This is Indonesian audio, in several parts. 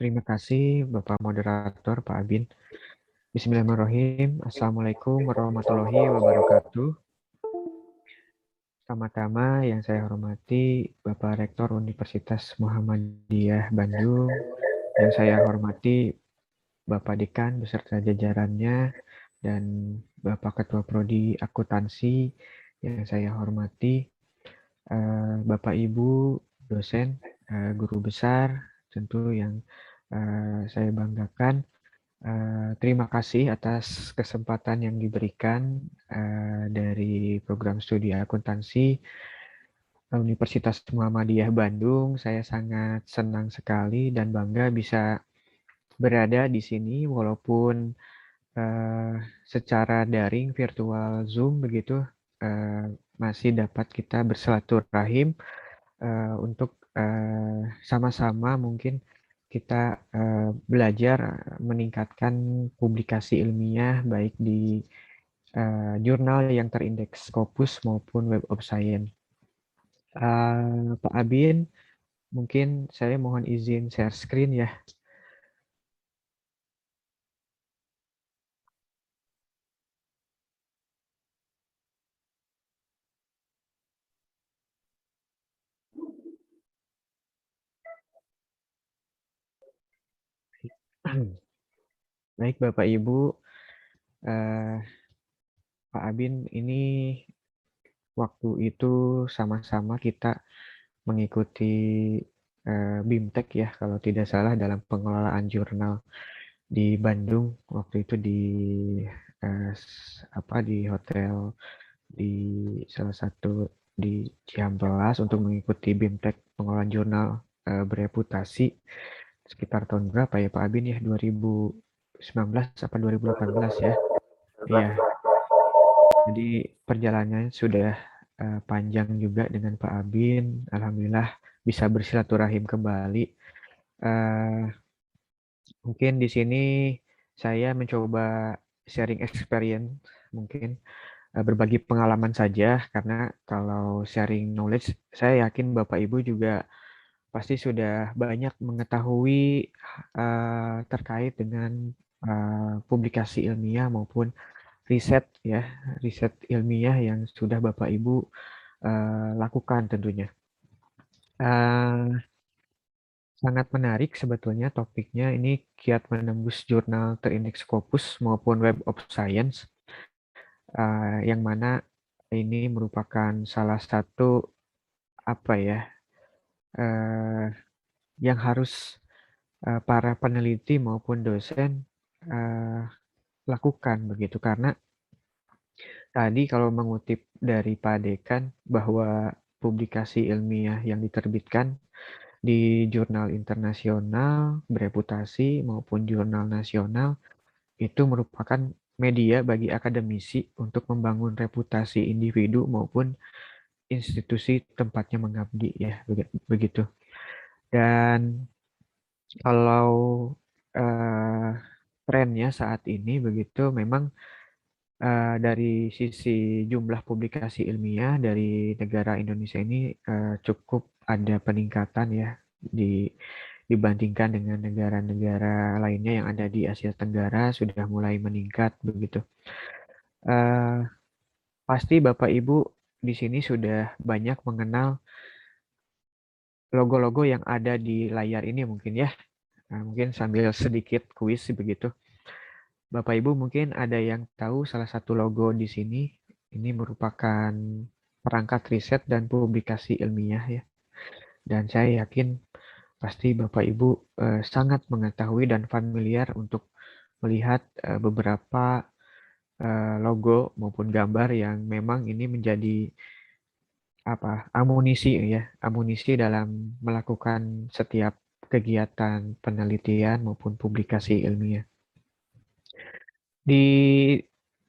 Terima kasih Bapak Moderator, Pak Abin. Bismillahirrahmanirrahim. Assalamualaikum warahmatullahi wabarakatuh. Pertama-tama yang saya hormati Bapak Rektor Universitas Muhammadiyah Bandung, yang saya hormati Bapak Dekan beserta jajarannya, dan Bapak Ketua Prodi Akuntansi yang saya hormati, Bapak Ibu dosen, guru besar, tentu yang saya banggakan. Terima kasih atas kesempatan yang diberikan dari program studi akuntansi Universitas Muhammadiyah Bandung. Saya sangat senang sekali dan bangga bisa berada di sini walaupun secara daring virtual Zoom begitu, masih dapat kita bersilaturahim untuk sama-sama mungkin kita belajar meningkatkan publikasi ilmiah baik di jurnal yang terindeks Scopus maupun Web of Science. Pak Abin, mungkin saya mohon izin share screen ya. Baik Bapak Ibu, eh, Pak Abin, ini waktu itu sama-sama kita mengikuti BIMTEK ya, kalau tidak salah dalam pengelolaan jurnal di Bandung. Waktu itu di di hotel di salah satu di Cihampelas untuk mengikuti BIMTEK pengelolaan jurnal bereputasi sekitar tahun berapa ya Pak Abin ya, 2019 apa 2018 ya. Iya. Jadi perjalanannya sudah panjang juga dengan Pak Abin. Alhamdulillah bisa bersilaturahim kembali. Eh, Mungkin di sini saya mencoba sharing experience, mungkin berbagi pengalaman saja, karena kalau sharing knowledge, saya yakin Bapak Ibu juga pasti sudah banyak mengetahui terkait dengan publikasi ilmiah maupun riset ya, riset ilmiah yang sudah Bapak Ibu lakukan tentunya. Sangat menarik sebetulnya topiknya ini, kiat menembus jurnal terindeks Scopus maupun Web of Science, yang mana ini merupakan salah satu apa ya eh, yang harus para peneliti maupun dosen eh, lakukan begitu, karena tadi kalau mengutip dari Pak Dekan bahwa publikasi ilmiah yang diterbitkan di jurnal internasional bereputasi maupun jurnal nasional itu merupakan media bagi akademisi untuk membangun reputasi individu maupun institusi tempatnya mengabdi ya, begitu. Dan kalau eh, trennya saat ini begitu, memang dari sisi jumlah publikasi ilmiah dari negara Indonesia ini cukup ada peningkatan ya dibandingkan dengan negara-negara lainnya yang ada di Asia Tenggara, sudah mulai meningkat begitu. Eh, Pasti Bapak Ibu di sini sudah banyak mengenal logo-logo yang ada di layar ini mungkin ya. Nah, mungkin sambil sedikit kuis begitu. Bapak Ibu mungkin ada yang tahu salah satu logo di sini. Ini merupakan perangkat riset dan publikasi ilmiah ya. Dan saya yakin pasti Bapak Ibu sangat mengetahui dan familiar untuk melihat beberapa logo maupun gambar yang memang ini menjadi amunisi ya, amunisi dalam melakukan setiap kegiatan penelitian maupun publikasi ilmiah. Di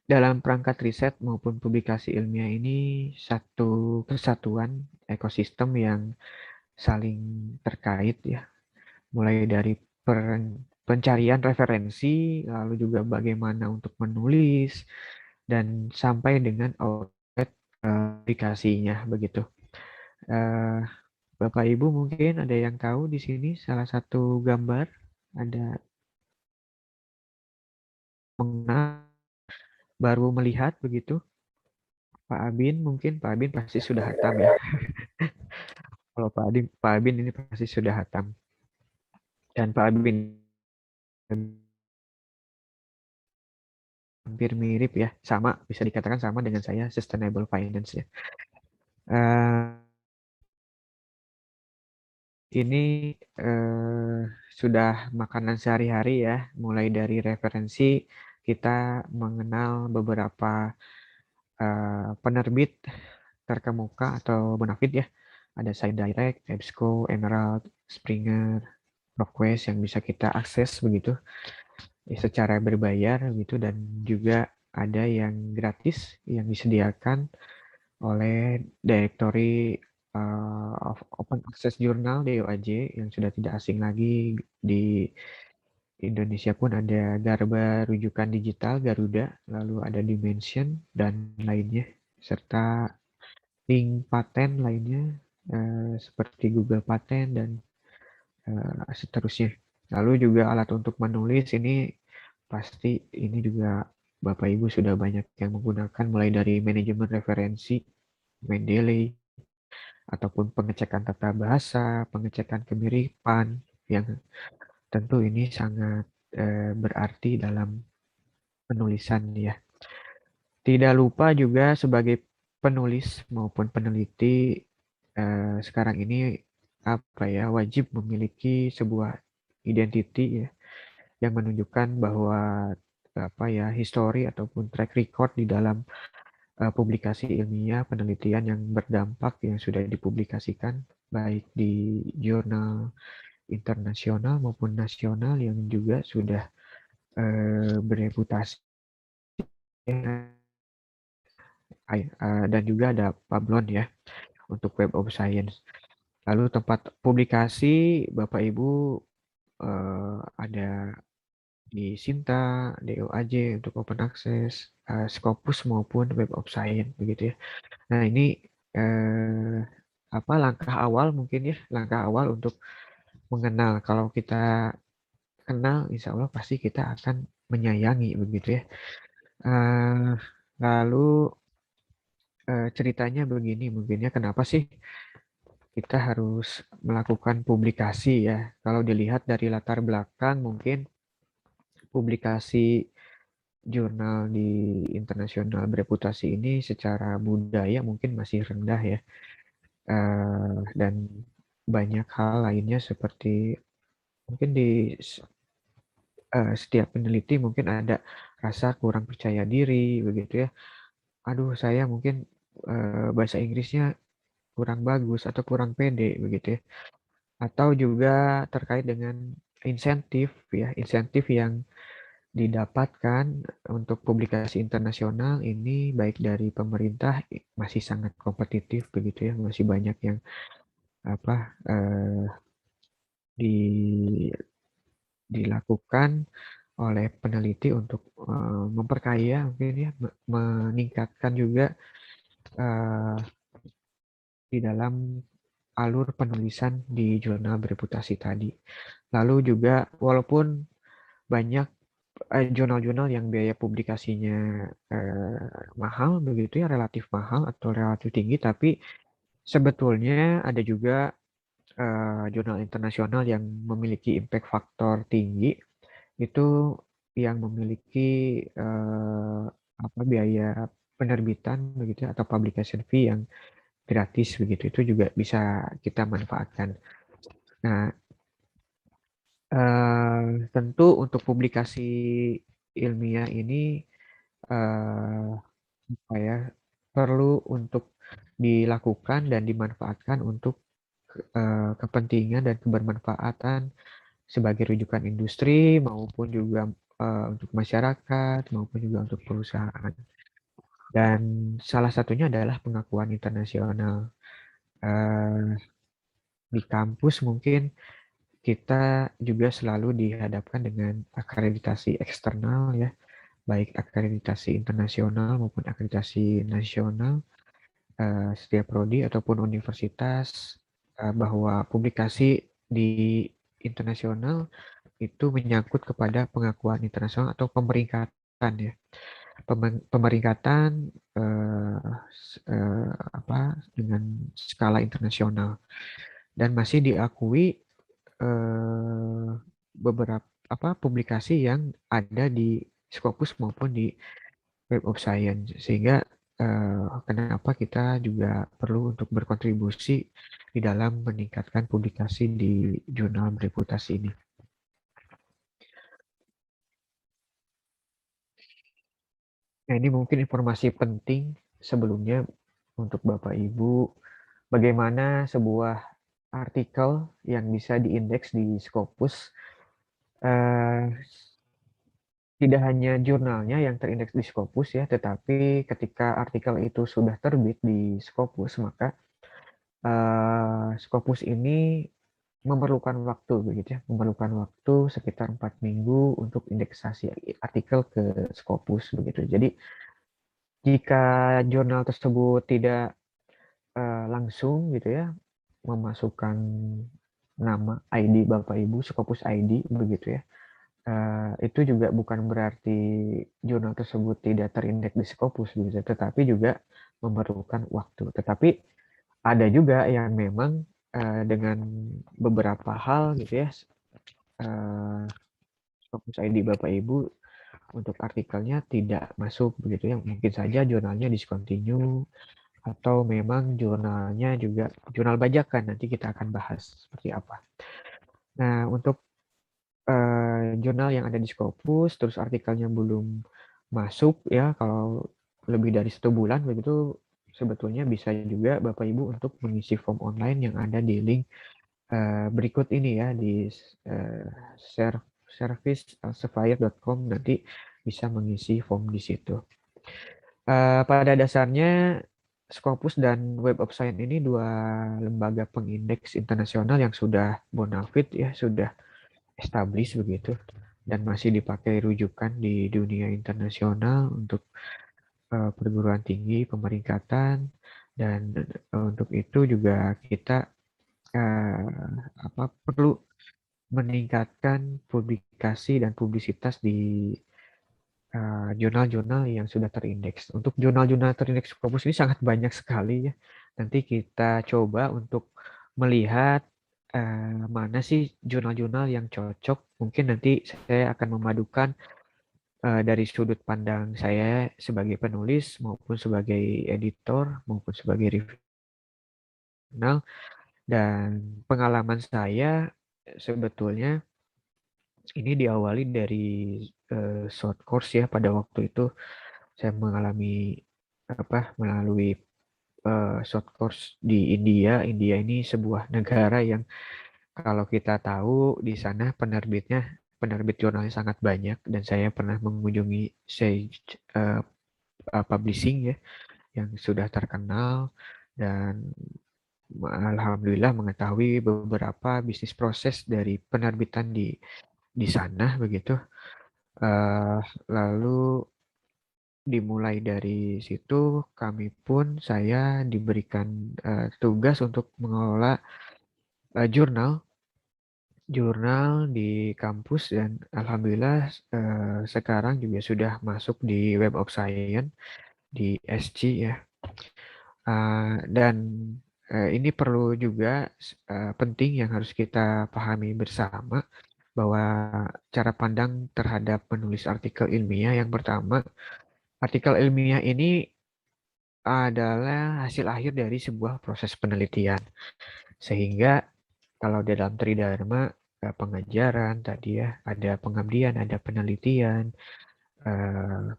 dalam perangkat riset maupun publikasi ilmiah ini satu kesatuan ekosistem yang saling terkait ya, mulai dari pencarian referensi, lalu juga bagaimana untuk menulis, dan sampai dengan output aplikasinya begitu. Eh, Bapak Ibu mungkin ada yang tahu di sini salah satu gambar. ada mengenal, baru melihat begitu. Pak Abin mungkin Pak Abin pasti sudah hatam ya. Kalau Pak Abin ini pasti sudah hatam. Dan Pak Abin hampir mirip ya, sama bisa dikatakan sama dengan saya sustainable finance ya. Ini sudah makanan sehari-hari ya, mulai dari referensi kita mengenal beberapa penerbit terkemuka atau bonafit ya. Ada Science Direct, EBSCO, Emerald, Springer, ProQuest yang bisa kita akses begitu secara berbayar gitu, dan juga ada yang gratis yang disediakan oleh Directory of Open Access Journal DOAJ yang sudah tidak asing lagi. Di Indonesia pun ada Garba Rujukan Digital Garuda, lalu ada Dimension dan lainnya, serta link paten lainnya seperti Google Paten dan seterusnya. Lalu juga alat untuk menulis ini pasti ini juga Bapak Ibu sudah banyak yang menggunakan, mulai dari manajemen referensi, Mendeley, ataupun pengecekan tata bahasa, pengecekan kemiripan, yang tentu ini sangat berarti dalam penulisan ya. Tidak lupa juga sebagai penulis maupun peneliti sekarang ini apa ya, wajib memiliki sebuah identity ya, yang menunjukkan bahwa apa ya, history ataupun track record di dalam publikasi ilmiah penelitian yang berdampak yang sudah dipublikasikan baik di jurnal internasional maupun nasional yang juga sudah bereputasi, dan juga ada Pablon ya untuk Web of Science. Lalu tempat publikasi Bapak Ibu ada di Sinta, DOAJ untuk Open Access, Scopus maupun Web of Science begitu ya. Nah ini eh, apa, langkah awal mungkin ya, langkah awal untuk mengenal. Kalau kita kenal, insya Allah pasti kita akan menyayangi begitu ya. Eh, lalu ceritanya begini mungkin ya, kenapa sih kita harus melakukan publikasi ya? Kalau dilihat dari latar belakang, mungkin publikasi jurnal di internasional bereputasi ini secara budaya mungkin masih rendah ya. Dan banyak hal lainnya seperti mungkin di setiap peneliti mungkin ada rasa kurang percaya diri begitu ya. Aduh, saya mungkin bahasa Inggrisnya kurang bagus atau kurang pede begitu ya. Atau juga terkait dengan insentif ya, insentif yang didapatkan untuk publikasi internasional ini baik dari pemerintah masih sangat kompetitif begitu ya, masih banyak yang apa di dilakukan oleh peneliti untuk memperkaya mungkin ya, meningkatkan juga uh, di dalam alur penulisan di jurnal bereputasi tadi. Lalu juga walaupun banyak jurnal-jurnal yang biaya publikasinya mahal begitu ya, relatif mahal atau relatif tinggi, tapi sebetulnya ada juga jurnal internasional yang memiliki impact faktor tinggi, itu yang memiliki apa, biaya penerbitan begitu ya, atau publication fee yang gratis begitu, itu juga bisa kita manfaatkan. Nah, tentu untuk publikasi ilmiah ini apa ya, perlu untuk dilakukan dan dimanfaatkan untuk kepentingan dan kebermanfaatan sebagai rujukan industri maupun juga untuk masyarakat maupun juga untuk perusahaan. Dan salah satunya adalah pengakuan internasional. Eh, di kampus mungkin kita juga selalu dihadapkan dengan akreditasi eksternal ya, baik akreditasi internasional maupun akreditasi nasional, setiap prodi ataupun universitas, bahwa publikasi di internasional itu menyangkut kepada pengakuan internasional atau pemeringkatan ya. Pemeringkatan dengan skala internasional dan masih diakui beberapa publikasi yang ada di Scopus maupun di Web of Science, sehingga kenapa kita juga perlu untuk berkontribusi di dalam meningkatkan publikasi di jurnal bereputasi ini. Nah, ini mungkin informasi penting sebelumnya untuk Bapak Ibu, bagaimana sebuah artikel yang bisa diindeks di Scopus, tidak hanya jurnalnya yang terindeks di Scopus ya, tetapi ketika artikel itu sudah terbit di Scopus, maka Scopus ini memerlukan waktu begitu ya, memerlukan waktu sekitar 4 minggu untuk indeksasi artikel ke Scopus begitu. Jadi jika jurnal tersebut tidak langsung gitu ya memasukkan nama ID Bapak Ibu, Scopus ID begitu ya, itu juga bukan berarti jurnal tersebut tidak terindeks di Scopus begitu, tetapi juga memerlukan waktu. Tetapi ada juga yang memang dengan beberapa hal gitu ya, Scopus ID Bapak Ibu untuk artikelnya tidak masuk begitu ya, mungkin saja jurnalnya discontinue atau memang jurnalnya juga jurnal bajakan, nanti kita akan bahas seperti apa. Nah, untuk jurnal yang ada di Scopus terus artikelnya belum masuk ya, kalau lebih dari 1 bulan begitu, sebetulnya bisa juga Bapak Ibu untuk mengisi form online yang ada di link berikut ini ya, di service.elsevier.com, nanti bisa mengisi form di situ. Pada dasarnya Scopus dan Web of Science ini dua lembaga pengindeks internasional yang sudah bonafit ya, sudah established begitu, dan masih dipakai rujukan di dunia internasional untuk perguruan tinggi, pemeringkatan, dan untuk itu juga kita perlu meningkatkan publikasi dan publisitas di jurnal-jurnal yang sudah terindeks. Untuk jurnal-jurnal terindeks Scopus ini sangat banyak sekali ya. Nanti kita coba untuk melihat mana sih jurnal-jurnal yang cocok. Mungkin nanti saya akan memadukan dari sudut pandang saya sebagai penulis maupun sebagai editor maupun sebagai review jurnal, dan pengalaman saya sebetulnya ini diawali dari short course ya. Pada waktu itu saya mengalami melalui short course di India. India ini sebuah negara yang kalau kita tahu di sana penerbit jurnalnya sangat banyak, dan saya pernah mengunjungi Sage Publishing ya yang sudah terkenal, dan alhamdulillah mengetahui beberapa bisnis proses dari penerbitan di sana begitu. Lalu dimulai dari situ kami pun saya diberikan tugas untuk mengelola jurnal di kampus, dan alhamdulillah sekarang juga sudah masuk di Web of Science di SC ya. Dan ini perlu juga penting yang harus kita pahami bersama, bahwa cara pandang terhadap menulis artikel ilmiah, yang pertama, artikel ilmiah ini adalah hasil akhir dari sebuah proses penelitian. Sehingga kalau dalam Tridharma pengajaran tadi ya, ada pengabdian, ada penelitian.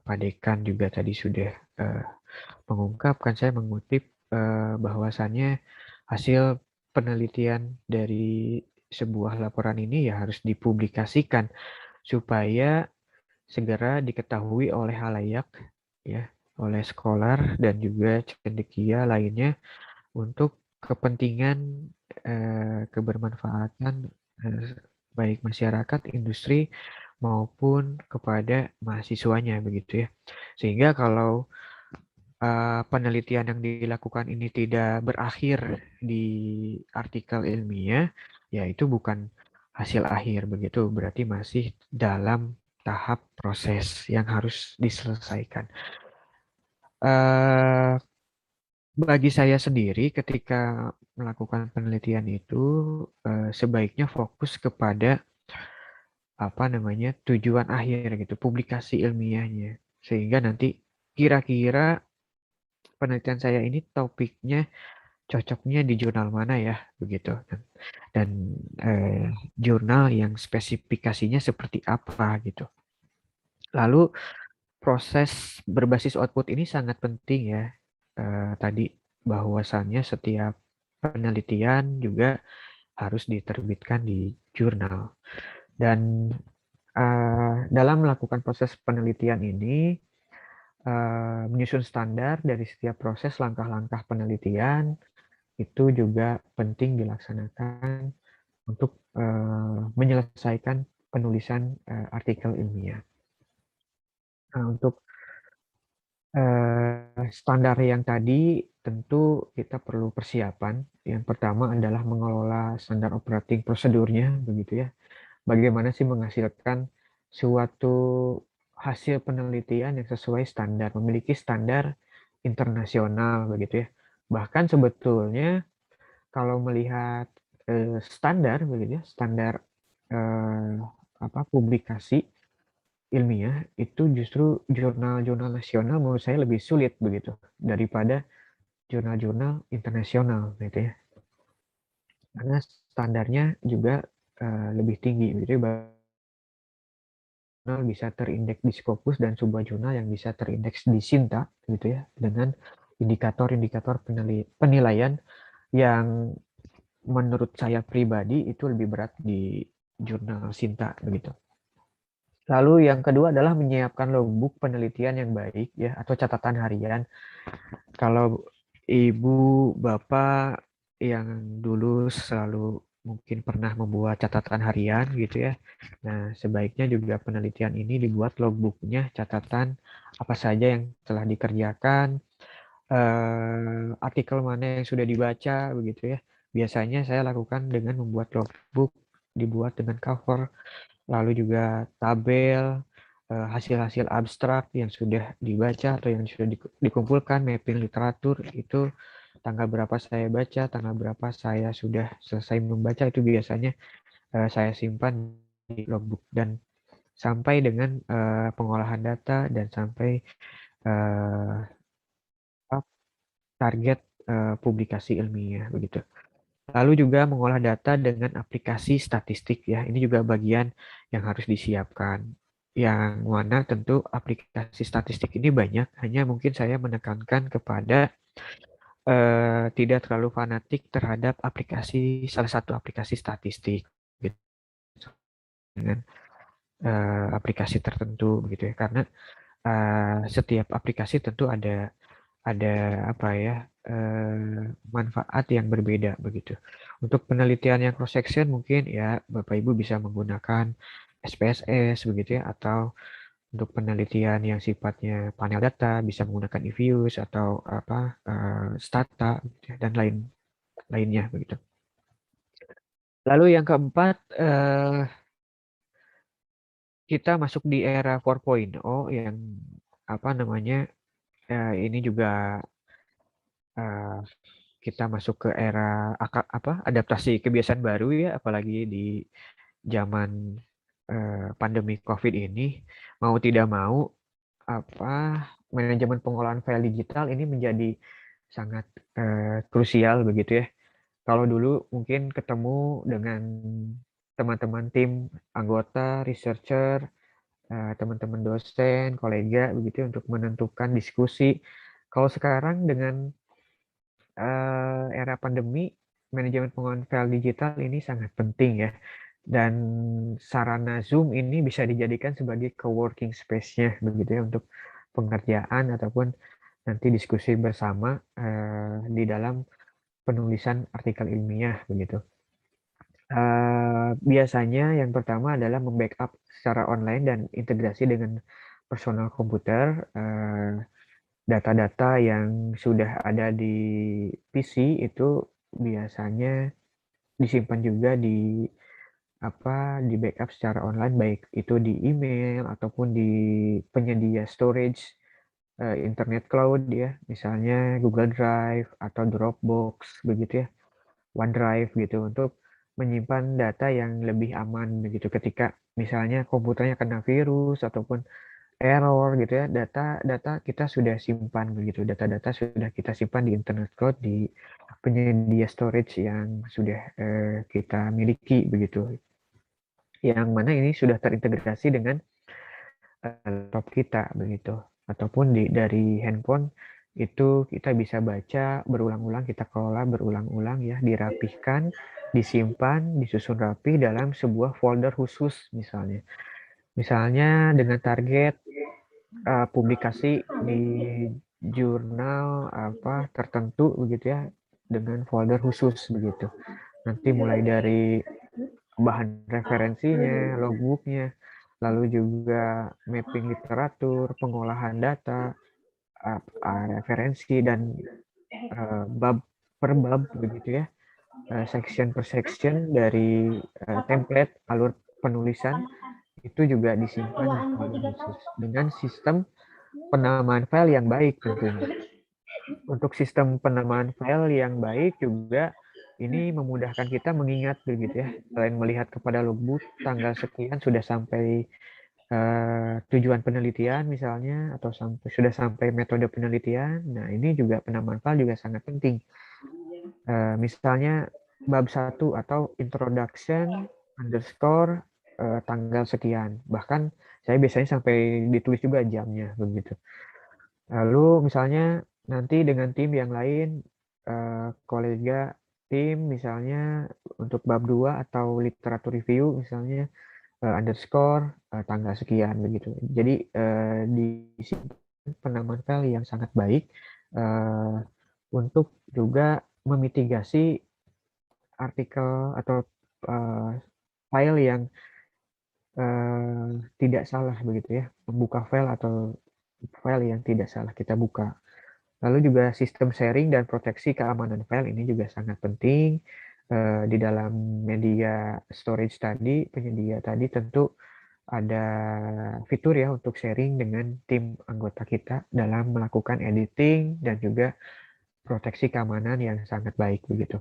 Pak Dekan juga tadi sudah mengungkapkan, saya mengutip bahwasannya hasil penelitian dari sebuah laporan ini ya harus dipublikasikan supaya segera diketahui oleh halayak ya, oleh scholar dan juga cendekia lainnya, untuk kepentingan kebermanfaatan baik masyarakat, industri maupun kepada mahasiswanya begitu ya. Sehingga kalau penelitian yang dilakukan ini tidak berakhir di artikel ilmiah, ya itu bukan hasil akhir begitu. Berarti masih dalam tahap proses yang harus diselesaikan. Eh, Bagi saya sendiri, ketika melakukan penelitian itu, sebaiknya fokus kepada apa namanya tujuan akhir gitu, publikasi ilmiahnya, sehingga nanti kira-kira penelitian saya ini topiknya cocoknya di jurnal mana ya, begitu. Dan eh, jurnal yang spesifikasinya seperti apa gitu. Lalu proses berbasis output ini sangat penting ya. Tadi bahwasannya setiap penelitian juga harus diterbitkan di jurnal. Dan dalam melakukan proses penelitian ini, menyusun standar dari setiap proses langkah-langkah penelitian itu juga penting dilaksanakan untuk menyelesaikan penulisan artikel ilmiah. Nah, untuk standar yang tadi tentu kita perlu persiapan. Yang pertama adalah mengelola standar operating prosedurnya, begitu ya. Bagaimana sih menghasilkan suatu hasil penelitian yang sesuai standar, memiliki standar internasional, begitu ya. Bahkan sebetulnya kalau melihat standar, begitu ya, standar eh, apa publikasi ilmiah itu justru jurnal-jurnal nasional menurut saya lebih sulit begitu daripada jurnal-jurnal internasional gitu ya, karena standarnya juga lebih tinggi gitu ya. Jurnal bisa terindeks di Scopus dan sebuah jurnal yang bisa terindeks di Sinta gitu ya, dengan indikator-indikator penilaian yang menurut saya pribadi itu lebih berat di jurnal Sinta begitu. Lalu yang kedua adalah menyiapkan logbook penelitian yang baik ya, atau catatan harian. Kalau ibu bapak yang dulu selalu mungkin pernah membuat catatan harian gitu ya. Nah, sebaiknya juga penelitian ini dibuat logbooknya, catatan apa saja yang telah dikerjakan, artikel mana yang sudah dibaca begitu ya. Biasanya saya lakukan dengan membuat logbook, dibuat dengan cover, lalu juga tabel, hasil-hasil abstrak yang sudah dibaca atau yang sudah dikumpulkan, mapping literatur itu tanggal berapa saya baca, tanggal berapa saya sudah selesai membaca, itu biasanya saya simpan di logbook. Dan sampai dengan pengolahan data dan sampai uh, target publikasi ilmiah begitu. Lalu juga mengolah data dengan aplikasi statistik ya. Ini juga bagian yang harus disiapkan. Yang mana tentu aplikasi statistik ini banyak, hanya mungkin saya menekankan kepada tidak terlalu fanatik terhadap aplikasi, salah satu aplikasi statistik gitu, dengan aplikasi tertentu gitu ya. Karena setiap aplikasi tentu ada apa ya, manfaat yang berbeda begitu. Untuk penelitian yang cross section mungkin ya Bapak Ibu bisa menggunakan SPSS begitu ya, atau untuk penelitian yang sifatnya panel data bisa menggunakan eViews atau apa Stata gitu ya, dan lainnya begitu. Lalu yang keempat, kita masuk di era 4.0 yang apa namanya, ini juga eh, kita masuk ke era apa adaptasi kebiasaan baru ya, apalagi di zaman pandemi COVID ini, mau tidak mau apa manajemen pengolahan file digital ini menjadi sangat krusial begitu ya. Kalau dulu mungkin ketemu dengan teman-teman tim anggota, researcher, teman-teman dosen, kolega begitu ya, untuk menentukan diskusi. Kalau sekarang dengan era pandemi, manajemen pengolahan file digital ini sangat penting ya. Dan sarana Zoom ini bisa dijadikan sebagai co-working space-nya begitu ya, untuk pengerjaan ataupun nanti diskusi bersama di dalam penulisan artikel ilmiah begitu. Biasanya yang pertama adalah membackup secara online dan integrasi dengan personal komputer data-data yang sudah ada di PC itu biasanya disimpan juga di di backup secara online, baik itu di email ataupun di penyedia storage internet cloud ya, misalnya Google Drive atau Dropbox begitu ya, OneDrive gitu, untuk menyimpan data yang lebih aman begitu ketika misalnya komputernya kena virus ataupun error gitu ya, data kita sudah simpan begitu, data-data sudah kita simpan di internet cloud, di penyedia storage yang sudah kita miliki begitu, yang mana ini sudah terintegrasi dengan laptop kita begitu, ataupun dari handphone itu kita bisa baca berulang-ulang, kita kelola berulang-ulang ya, dirapihkan, disimpan, disusun rapi dalam sebuah folder khusus misalnya. Misalnya dengan target publikasi di jurnal tertentu begitu ya, dengan folder khusus begitu. Nanti mulai dari bahan referensinya, logbooknya, lalu juga mapping literatur, pengolahan data, referensi, dan bab per bab begitu ya, section per section dari template alur penulisan itu juga disimpan di folder khusus dengan sistem penamaan file yang baik tentunya. Untuk sistem penamaan file yang baik juga ini memudahkan kita mengingat begitu ya. Selain melihat kepada logbook tanggal sekian sudah sampai tujuan penelitian misalnya, atau sudah sampai metode penelitian. Nah, ini juga penamaan file juga sangat penting. Misalnya bab 1 atau introduction underscore tanggal sekian. Bahkan saya biasanya sampai ditulis juga jamnya begitu. Lalu misalnya nanti dengan tim yang lain, kolega tim misalnya untuk bab 2 atau literatur review misalnya, underscore tanggal sekian begitu. Jadi di sini penamaan file yang sangat baik untuk juga memitigasi artikel atau file yang tidak salah begitu ya, membuka file atau file yang tidak salah kita buka. Lalu juga sistem sharing dan proteksi keamanan file ini juga sangat penting. Di dalam media storage tadi, penyedia tadi tentu ada fitur ya untuk sharing dengan tim anggota kita dalam melakukan editing dan juga proteksi keamanan yang sangat baik begitu.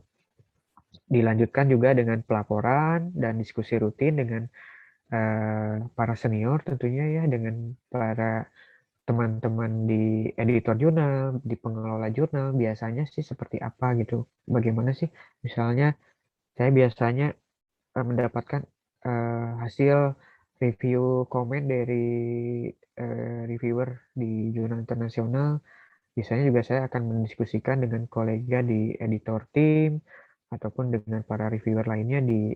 Dilanjutkan juga dengan pelaporan dan diskusi rutin dengan para senior tentunya ya, dengan para teman-teman di editor jurnal, di pengelola jurnal, biasanya sih seperti apa gitu. Bagaimana sih? Misalnya saya biasanya mendapatkan hasil review komen dari reviewer di jurnal internasional. Biasanya juga saya akan mendiskusikan dengan kolega di editor tim ataupun dengan para reviewer lainnya di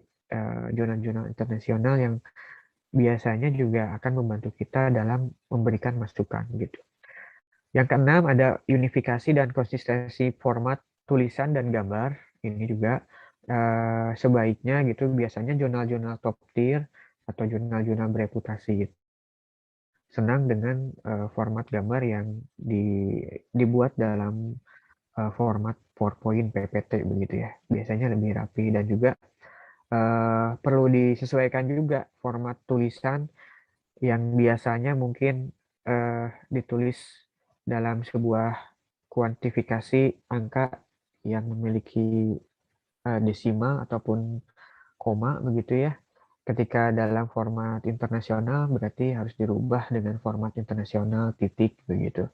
jurnal-jurnal internasional yang biasanya juga akan membantu kita dalam memberikan masukan gitu. Yang keenam ada unifikasi dan konsistensi format tulisan dan gambar. Ini juga sebaiknya gitu, biasanya jurnal-jurnal top tier atau jurnal-jurnal bereputasi gitu, senang dengan format gambar yang dibuat dalam format PowerPoint PPT begitu ya. Biasanya lebih rapi dan juga perlu disesuaikan juga format tulisan yang biasanya mungkin ditulis dalam sebuah kuantifikasi angka yang memiliki desimal ataupun koma begitu ya. Ketika dalam format internasional berarti harus dirubah dengan format internasional titik begitu.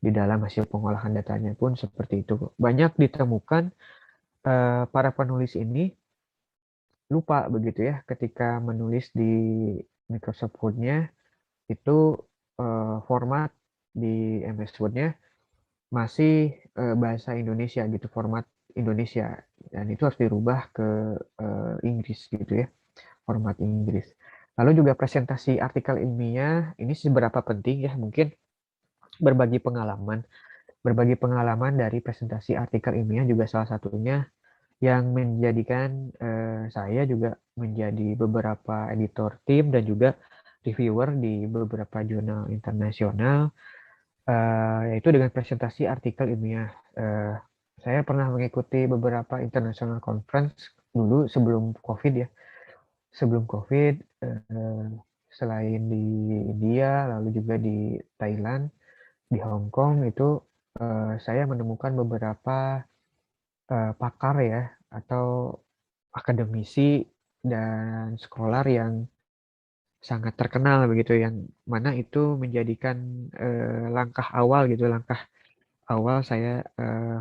Di dalam hasil pengolahan datanya pun seperti itu. Banyak ditemukan para penulis ini lupa begitu ya ketika menulis di Microsoft Word-nya itu format di MS Word-nya masih bahasa Indonesia gitu, format Indonesia, dan itu harus dirubah ke Inggris gitu ya, format Inggris. Lalu juga presentasi artikel ilmiah ini seberapa penting ya, mungkin berbagi pengalaman dari presentasi artikel ilmiah juga salah satunya yang menjadikan saya juga menjadi beberapa editor tim dan juga reviewer di beberapa jurnal internasional, yaitu dengan presentasi artikel ilmiah. Saya pernah mengikuti beberapa international conference dulu sebelum COVID ya. sebelum COVID, selain di India, lalu juga di Thailand, di Hong Kong itu saya menemukan beberapa pakar ya atau akademisi dan scholar yang sangat terkenal begitu, yang mana itu menjadikan langkah awal gitu, langkah awal saya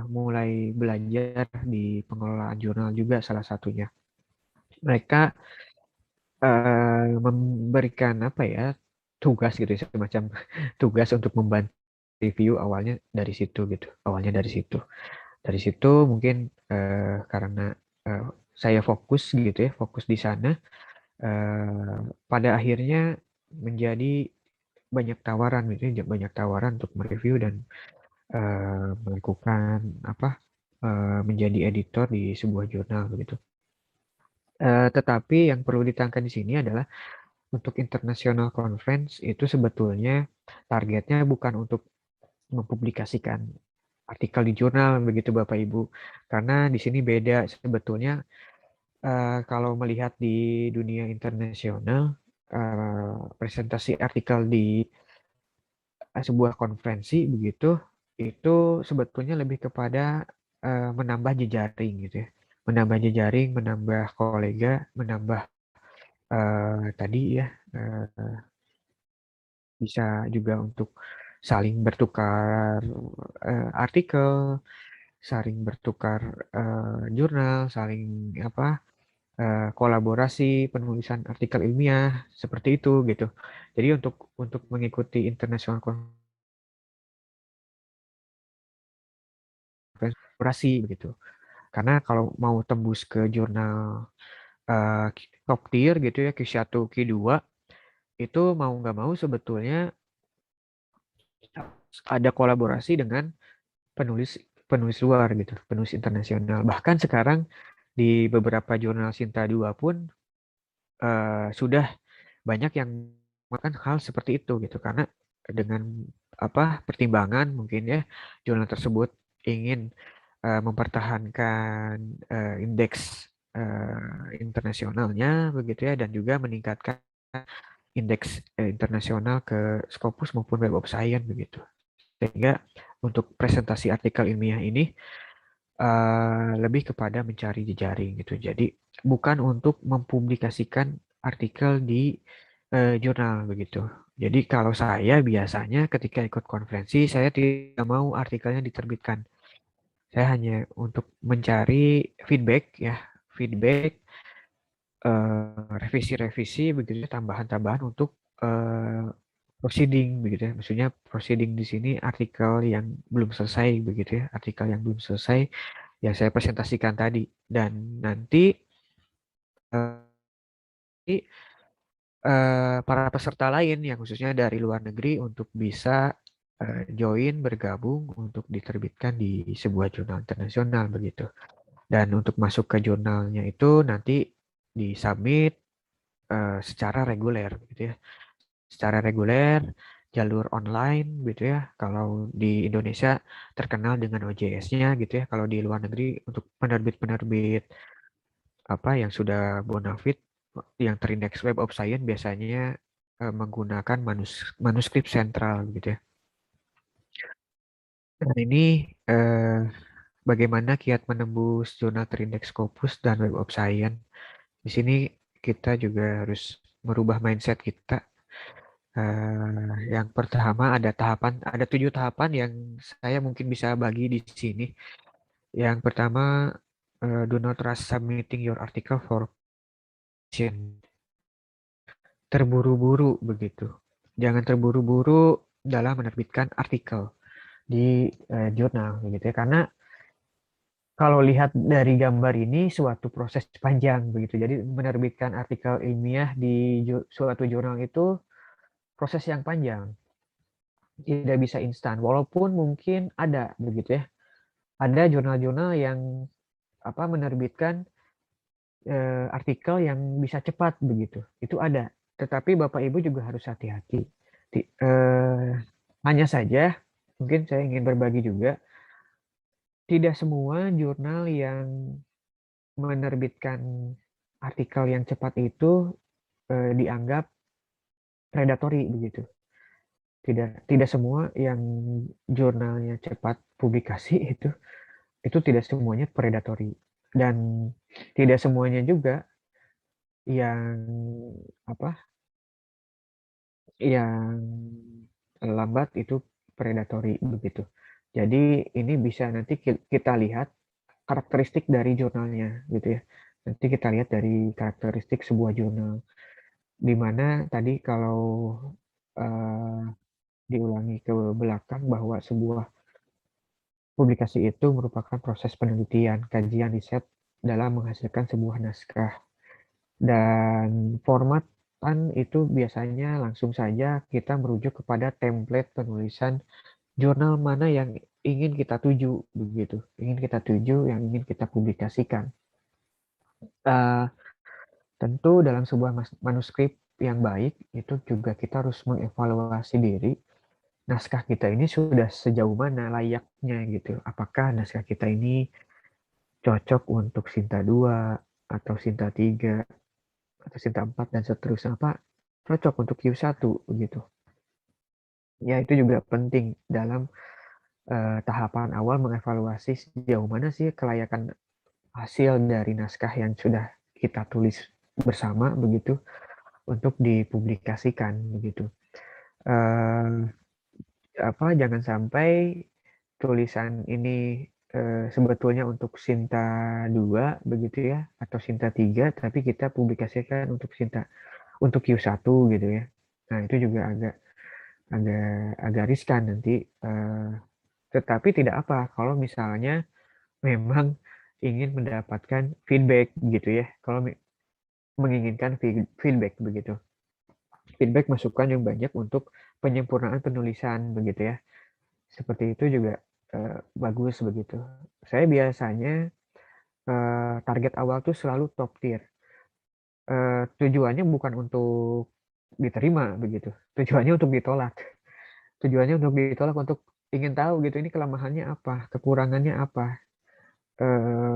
mulai belajar di pengelolaan jurnal juga salah satunya. Mereka memberikan apa ya, tugas gitu ya, semacam tugas untuk membantu review awalnya dari situ gitu. Awalnya dari situ. Dari situ mungkin karena eh, saya fokus gitu ya, fokus di sana, pada akhirnya menjadi banyak tawaran gitu ya, banyak tawaran untuk mereview dan melakukan apa, menjadi editor di sebuah jurnal begitu. Tetapi yang perlu ditekankan di sini adalah untuk international conference itu sebetulnya targetnya bukan untuk mempublikasikan artikel di jurnal begitu Bapak Ibu. Karena di sini beda sebetulnya, kalau melihat di dunia internasional, presentasi artikel di sebuah konferensi begitu, itu sebetulnya lebih kepada menambah jejaring gitu ya. Menambah jejaring, menambah kolega, menambah tadi ya, bisa juga untuk saling bertukar artikel, saling bertukar jurnal, saling apa, kolaborasi penulisan artikel ilmiah seperti itu gitu. Jadi untuk mengikuti international conference kolaborasi begitu. Karena kalau mau tembus ke jurnal eh, top tier gitu ya, Q1, Q2, itu mau nggak mau sebetulnya ada kolaborasi dengan penulis penulis luar gitu, penulis internasional. Bahkan sekarang di beberapa jurnal Sinta 2 pun sudah banyak yang melakukan hal seperti itu gitu, karena dengan apa, pertimbangan mungkin ya, jurnal tersebut ingin mempertahankan indeks internasionalnya begitu ya, dan juga meningkatkan indeks internasional ke Scopus maupun Web of Science begitu. Sehingga untuk presentasi artikel ilmiah ini lebih kepada mencari jejaring gitu. Jadi bukan untuk mempublikasikan artikel di jurnal begitu. Jadi kalau saya biasanya ketika ikut konferensi, saya tidak mau artikelnya diterbitkan. Saya hanya untuk mencari feedback ya, feedback, revisi-revisi begitu ya, tambahan-tambahan untuk eh, proceeding begitu ya. Maksudnya proceeding di sini artikel yang belum selesai begitu ya, artikel yang belum selesai yang saya presentasikan tadi. Dan nanti para peserta lain yang khususnya dari luar negeri untuk bisa join bergabung untuk diterbitkan di sebuah jurnal internasional begitu. Dan untuk masuk ke jurnalnya itu nanti disubmit secara reguler gitu ya. Secara reguler, jalur online gitu ya. Kalau di Indonesia terkenal dengan OJS-nya gitu ya. Kalau di luar negeri untuk penerbit-penerbit apa yang sudah bonafide, yang terindeks Web of Science biasanya menggunakan manuskrip sentral gitu ya. Nah, ini eh, bagaimana kiat menembus zona terindeks Scopus dan Web of Science. Di sini kita juga harus merubah mindset kita. Yang pertama ada 7 tahapan yang saya mungkin bisa bagi di sini. Yang pertama, do not rush submitting your article for publication. Terburu-buru begitu. Jangan terburu-buru dalam menerbitkan artikel di jurnal begitu ya. Karena kalau lihat dari gambar ini suatu proses panjang begitu. Jadi menerbitkan artikel ilmiah di suatu jurnal itu proses yang panjang. Tidak bisa instan. Walaupun mungkin ada begitu ya. Ada jurnal-jurnal yang apa, menerbitkan artikel yang bisa cepat begitu. Itu ada. Tetapi Bapak Ibu juga harus hati-hati. Hanya saja mungkin saya ingin berbagi juga, tidak semua jurnal yang menerbitkan artikel yang cepat itu dianggap predatory begitu. Tidak semua yang jurnalnya cepat publikasi itu tidak semuanya predatory, dan tidak semuanya juga yang apa yang lambat itu predatory begitu. Jadi ini bisa nanti kita lihat karakteristik dari jurnalnya gitu ya. Nanti kita lihat dari karakteristik sebuah jurnal, di mana tadi kalau uh, diulangi ke belakang bahwa sebuah publikasi itu merupakan proses penelitian, kajian riset dalam menghasilkan sebuah naskah. Dan formatan itu biasanya langsung saja kita merujuk kepada template penulisan jurnal mana yang ingin kita tuju, begitu. Ingin kita tuju, yang ingin kita publikasikan. Uh, Tentu dalam sebuah manuskrip yang baik, itu juga kita harus mengevaluasi diri. Naskah kita ini sudah sejauh mana layaknya gitu. Apakah naskah kita ini cocok untuk Sinta 2 atau Sinta 3 atau Sinta 4 dan seterusnya, apa cocok untuk Q1 begitu. Ya itu juga penting dalam tahapan awal mengevaluasi sejauh mana sih kelayakan hasil dari naskah yang sudah kita tulis bersama begitu untuk dipublikasikan begitu. Uh, Jangan sampai tulisan ini sebetulnya untuk Sinta 2 begitu ya, atau Sinta 3, tapi kita publikasikan untuk Q1 gitu ya. Nah, itu juga agak agak agak riskan nanti, tetapi tidak apa kalau misalnya memang ingin mendapatkan feedback gitu ya. Kalau menginginkan feedback begitu. Feedback masukan yang banyak untuk penyempurnaan penulisan begitu ya. Seperti itu juga bagus begitu. Saya biasanya target awal tuh selalu top tier. Tujuannya bukan untuk diterima begitu. Tujuannya untuk ditolak. Tujuannya untuk ditolak, untuk ingin tahu gitu ini kelemahannya apa, kekurangannya apa.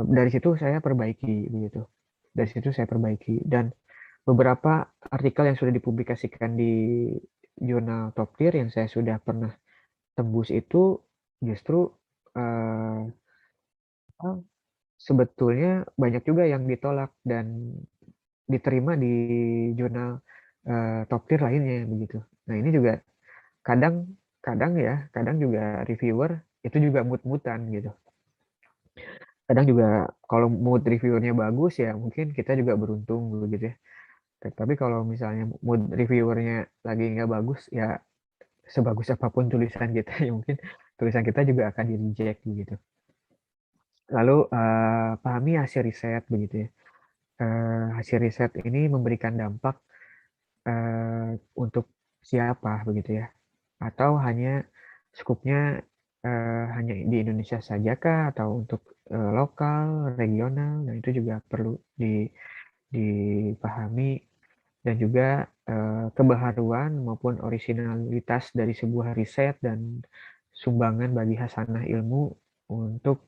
Dari situ saya perbaiki begitu. Dari situ saya perbaiki, dan beberapa artikel yang sudah dipublikasikan di jurnal top tier yang saya sudah pernah tembus itu justru eh, sebetulnya banyak juga yang ditolak dan diterima di jurnal top tier lainnya begitu. Nah ini juga kadang kadang juga reviewer itu juga mood-moodan gitu. Kadang juga kalau mood reviewernya bagus ya mungkin kita juga beruntung begitu ya. Tapi kalau misalnya mood reviewernya lagi nggak bagus ya, sebagus apapun tulisan kita ya mungkin tulisan kita juga akan di reject begitu. Lalu pahami hasil riset begitu ya. Hasil riset ini memberikan dampak untuk siapa begitu ya, atau hanya skupnya hanya di Indonesia saja kah, atau untuk lokal, regional. Nah itu juga perlu dipahami, dan juga kebaharuan maupun orisinalitas dari sebuah riset dan sumbangan bagi hasanah ilmu untuk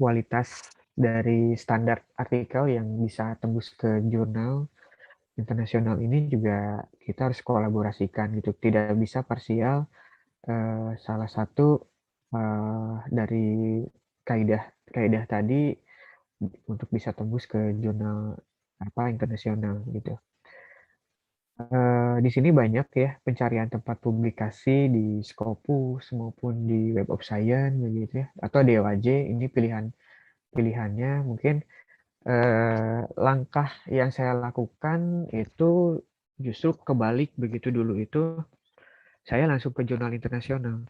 kualitas dari standar artikel yang bisa tembus ke jurnal internasional. Ini juga kita harus kolaborasikan gitu, tidak bisa parsial. Salah satu dari kaidah kaidah tadi untuk bisa tembus ke jurnal internasional gitu. Di sini banyak ya pencarian tempat publikasi di Scopus maupun di Web of Science begitu ya, atau DOAJ. Ini pilihannya mungkin. Langkah yang saya lakukan itu justru kebalik begitu. Dulu itu saya langsung ke jurnal internasional,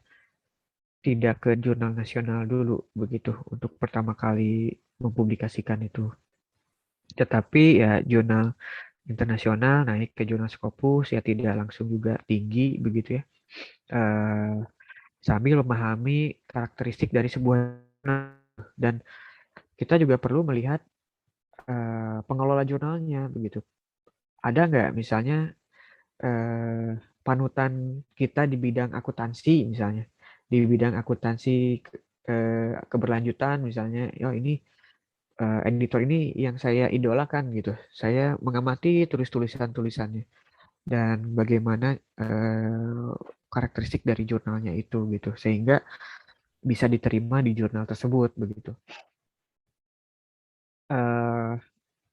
tidak ke jurnal nasional dulu begitu untuk pertama kali mempublikasikan itu. Tetapi ya jurnal internasional naik ke jurnal Scopus ya tidak langsung juga tinggi begitu ya. Eh, Sambil memahami karakteristik dari sebuah jurnal, dan kita juga perlu melihat pengelola jurnalnya begitu. Ada nggak misalnya panutan kita di bidang akuntansi misalnya, di bidang akuntansi keberlanjutan misalnya, ini editor ini yang saya idolakan gitu. Saya mengamati terus tulisan-tulisannya dan bagaimana karakteristik dari jurnalnya itu gitu, sehingga bisa diterima di jurnal tersebut begitu. Eh,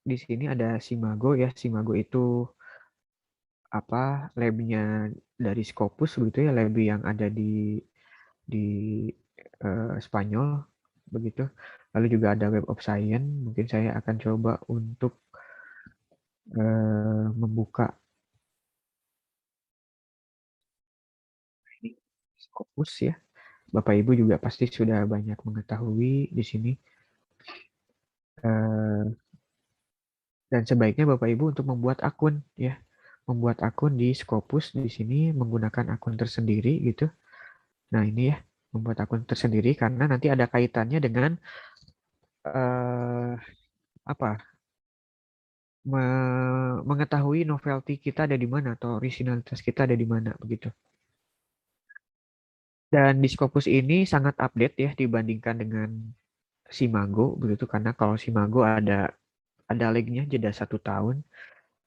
di sini ada Simago ya. Simago itu labnya dari Scopus begitu ya, lab yang ada di Spanyol begitu. Lalu juga ada Web of Science. Mungkin saya akan coba untuk membuka ini Scopus ya. Bapak Ibu juga pasti sudah banyak mengetahui di sini. Dan sebaiknya Bapak Ibu untuk membuat akun ya. Membuat akun di Scopus di sini menggunakan akun tersendiri gitu. Nah, ini ya, membuat akun tersendiri karena nanti ada kaitannya dengan eh, apa? Mengetahui novelty kita ada di mana atau originalitas kita ada di mana begitu. Dan di Scopus ini sangat update ya dibandingkan dengan Simago begitu, karena kalau Simago ada lagnya jeda 1 tahun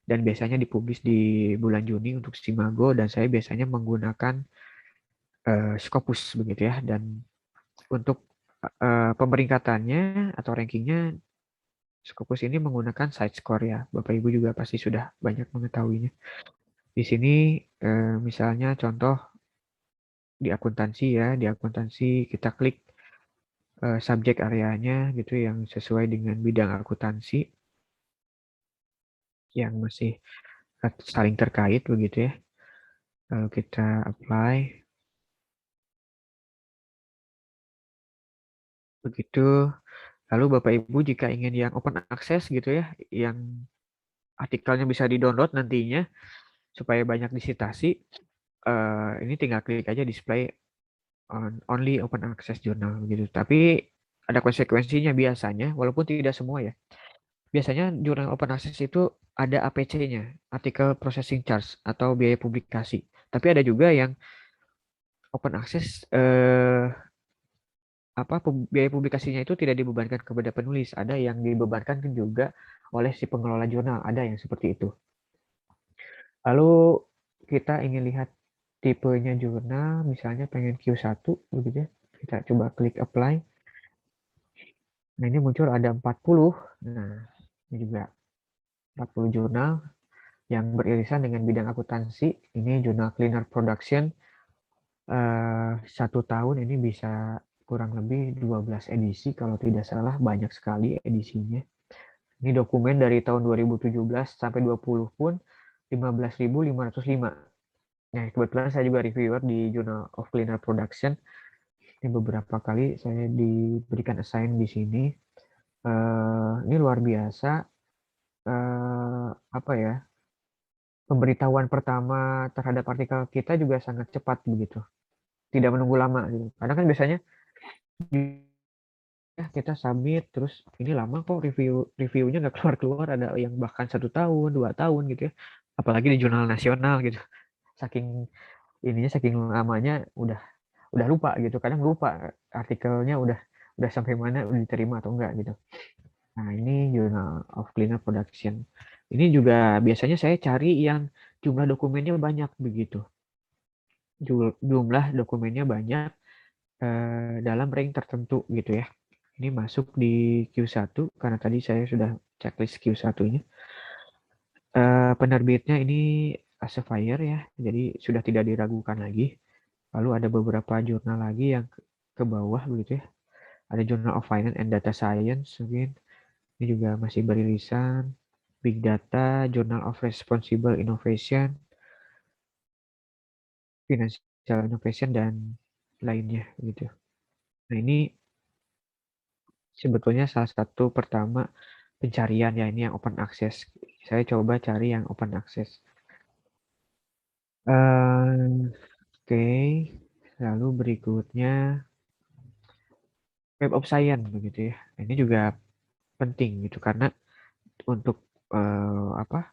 dan biasanya dipublish di bulan Juni untuk Simago, dan saya biasanya menggunakan Scopus begitu ya. Dan untuk pemeringkatannya atau rankingnya, Scopus ini menggunakan site score ya. Bapak Ibu juga pasti sudah banyak mengetahuinya. Di sini misalnya contoh di akuntansi ya, di akuntansi kita klik subjek areanya gitu yang sesuai dengan bidang akuntansi yang masih saling terkait begitu ya. Lalu kita apply begitu. Lalu Bapak Ibu jika ingin yang open access gitu ya, yang artikelnya bisa di-download nantinya supaya banyak disitasi, ini tinggal klik aja display only open access journal gitu. Tapi ada konsekuensinya biasanya, walaupun tidak semua ya. Biasanya jurnal open access itu ada APC-nya, Article Processing Charge atau biaya publikasi. Tapi ada juga yang open access biaya publikasinya itu tidak dibebankan kepada penulis. Ada yang dibebankan juga oleh si pengelola jurnal, ada yang seperti itu. Lalu kita ingin lihat tipenya jurnal, misalnya pengen Q1 begitu ya. Kita coba klik apply. Nah, ini muncul ada 40. Nah, ini juga 40 jurnal yang beririsan dengan bidang akuntansi. Ini jurnal Cleaner Production. 1 tahun ini bisa kurang lebih 12 edisi kalau tidak salah, banyak sekali edisinya. Ini dokumen dari tahun 2017 sampai 20 pun 15.505. Nah, kebetulan saya juga reviewer di Journal of Cleaner Production. Ini beberapa kali saya diberikan assign di sini. Ini luar biasa. Apa ya? Pemberitahuan pertama terhadap artikel kita juga sangat cepat begitu. Tidak menunggu lama gitu. Karena kan biasanya ya kita submit terus ini lama kok reviewnya nggak keluar ada yang bahkan 1 tahun 2 tahun gitu ya, apalagi di jurnal nasional gitu. Saking saking lamanya udah lupa gitu, kadang lupa artikelnya udah sampai mana, udah diterima atau enggak gitu. Nah, ini Journal of Cleaner Production ini juga biasanya saya cari yang jumlah dokumennya banyak begitu, jumlah dokumennya banyak dalam rank tertentu gitu ya. Ini masuk di Q1 karena tadi saya sudah checklist Q1-nya. Penerbitnya ini Elsevier ya, jadi sudah tidak diragukan lagi. Lalu ada beberapa jurnal lagi yang ke bawah begitu ya. Ada Journal of Finance and Data Science mungkin. Ini juga masih beririsan. Big Data, Journal of Responsible Innovation, Financial Innovation, dan lainnya gitu. Nah, ini sebetulnya salah satu pertama pencarian ya, ini yang open access. Saya coba cari yang open access. Oke, lalu berikutnya Web of Science begitu ya. Ini juga penting gitu karena untuk apa?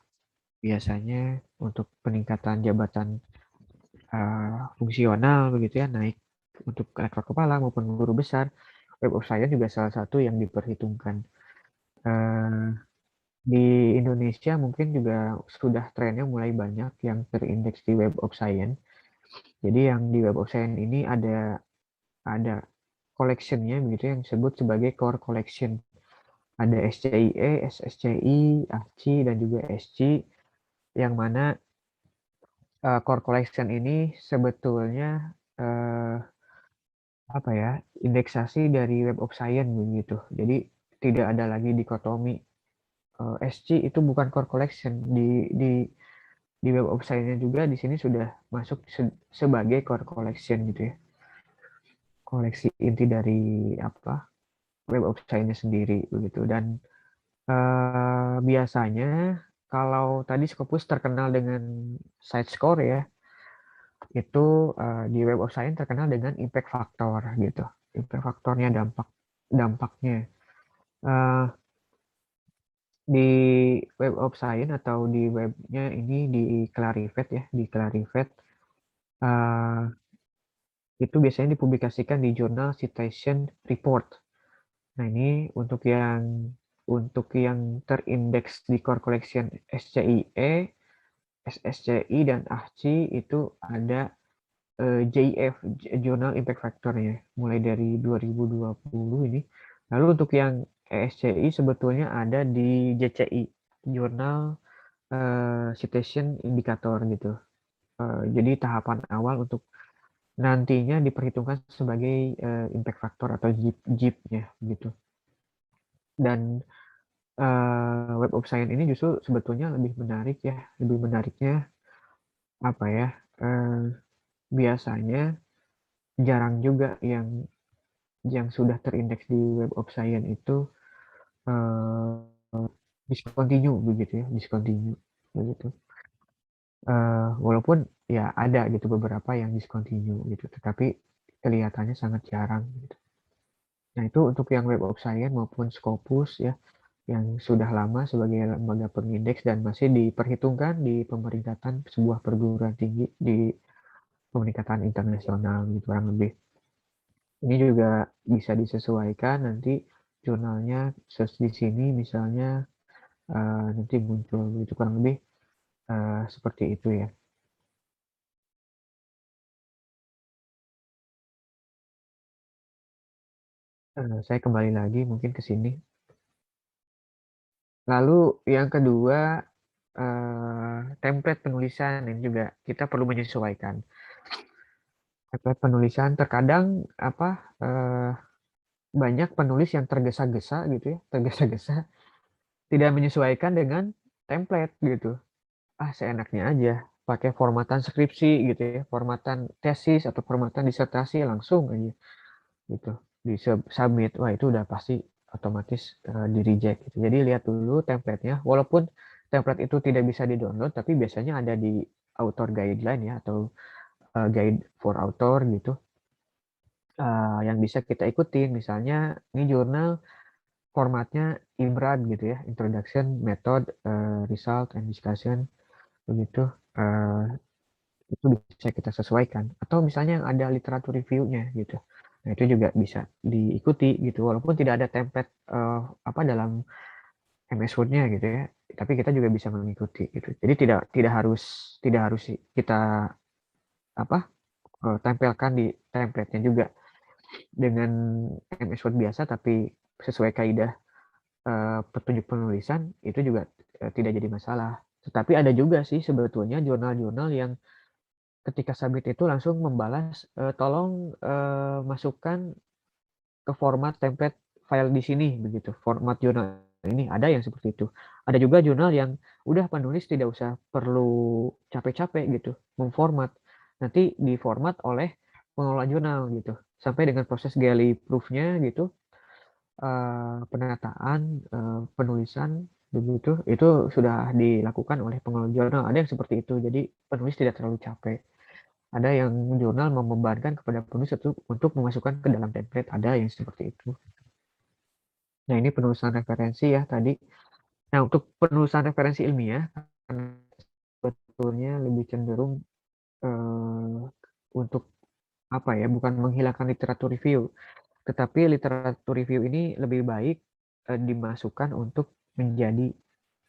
Biasanya untuk peningkatan jabatan fungsional begitu ya, naik untuk level kepala maupun guru besar, Web of Science juga salah satu yang diperhitungkan. Eh, di Indonesia mungkin juga sudah trennya mulai banyak yang terindeks di Web of Science. Jadi yang di Web of Science ini ada collectionnya begitu yang disebut sebagai core collection. Ada SCIE, SSCI, ASCI, dan juga SC, yang mana core collection ini sebetulnya eh, apa ya, indeksasi dari Web of Science begitu. Jadi tidak ada lagi dikotomi SC itu bukan core collection di Web of Science juga di sini sudah masuk sebagai core collection gitu ya. Koleksi inti dari apa Web of Science sendiri begitu. Dan biasanya kalau tadi Scopus terkenal dengan side score ya, itu di Web of Science terkenal dengan impact factor gitu. Impact factornya dampaknya. Eh, di Web of Science atau di webnya ini di Clarivate ya, di Clarivate eh, itu biasanya dipublikasikan di jurnal Citation Report. Nah, ini untuk yang terindeks di core collection SCIE, SSCI, dan AHCI itu ada JIF, Journal Impact Factor-nya, mulai dari 2020 ini. Lalu untuk yang ESCI sebetulnya ada di JCI, Jurnal Citation Indicator gitu. Jadi tahapan awal untuk nantinya diperhitungkan sebagai impact factor atau JIP-nya gitu. Dan Web of Science ini justru sebetulnya lebih menarik ya, lebih menariknya apa ya? Biasanya jarang juga yang sudah terindeks di Web of Science itu discontinue begitu ya, discontinue begitu. Walaupun ya ada gitu beberapa yang discontinue gitu, tetapi kelihatannya sangat jarang gitu. Nah, itu untuk yang Web of Science maupun Scopus ya, yang sudah lama sebagai lembaga pengindeks dan masih diperhitungkan di pemeringkatan sebuah perguruan tinggi di pemeringkatan internasional gitu kurang lebih. Ini juga bisa disesuaikan nanti jurnalnya di sini misalnya nanti muncul itu kurang lebih seperti itu ya. Saya kembali lagi mungkin ke sini. Lalu yang kedua, template penulisan ini juga kita perlu menyesuaikan. Template penulisan terkadang apa eh, banyak penulis yang tergesa-gesa gitu ya, tergesa-gesa tidak menyesuaikan dengan template gitu. Ah, seenaknya aja pakai formatan skripsi gitu ya, formatan tesis atau formatan disertasi langsung aja gitu di submit. Wah, itu udah pasti otomatis di reject gitu. Jadi lihat dulu template-nya, walaupun template itu tidak bisa di-download tapi biasanya ada di author guideline ya, atau guide for author gitu, yang bisa kita ikutin. Misalnya ini jurnal formatnya IMRAD gitu ya, Introduction, Method, Result, and Discussion begitu. eh, itu bisa kita sesuaikan, atau misalnya yang ada literatur review-nya gitu. Nah, itu juga bisa diikuti gitu, walaupun tidak ada template apa dalam MS Word-nya gitu ya, tapi kita juga bisa mengikuti gitu. Jadi tidak harus kita apa tempelkan di template-nya juga dengan MS Word biasa, tapi sesuai kaidah petunjuk penulisan itu juga tidak jadi masalah. Tetapi ada juga sih sebetulnya jurnal-jurnal yang ketika submit itu langsung membalas, tolong masukkan ke format template file di sini begitu. Format jurnal ini ada yang seperti itu. Ada juga jurnal yang udah penulis tidak usah perlu capek-capek gitu memformat. Nanti diformat oleh pengelola jurnal gitu. Sampai dengan proses galley proof-nya gitu, penataan, penulisan begitu, itu sudah dilakukan oleh pengelola jurnal. Ada yang seperti itu. Jadi penulis tidak terlalu capek. Ada yang jurnal membebankan kepada penulis untuk memasukkan ke dalam template, ada yang seperti itu. Nah, ini penulisan referensi ya tadi. Nah, untuk penulisan referensi ilmiah, sebetulnya lebih cenderung eh, untuk apa ya, bukan menghilangkan literatur review, tetapi literatur review ini lebih baik dimasukkan untuk menjadi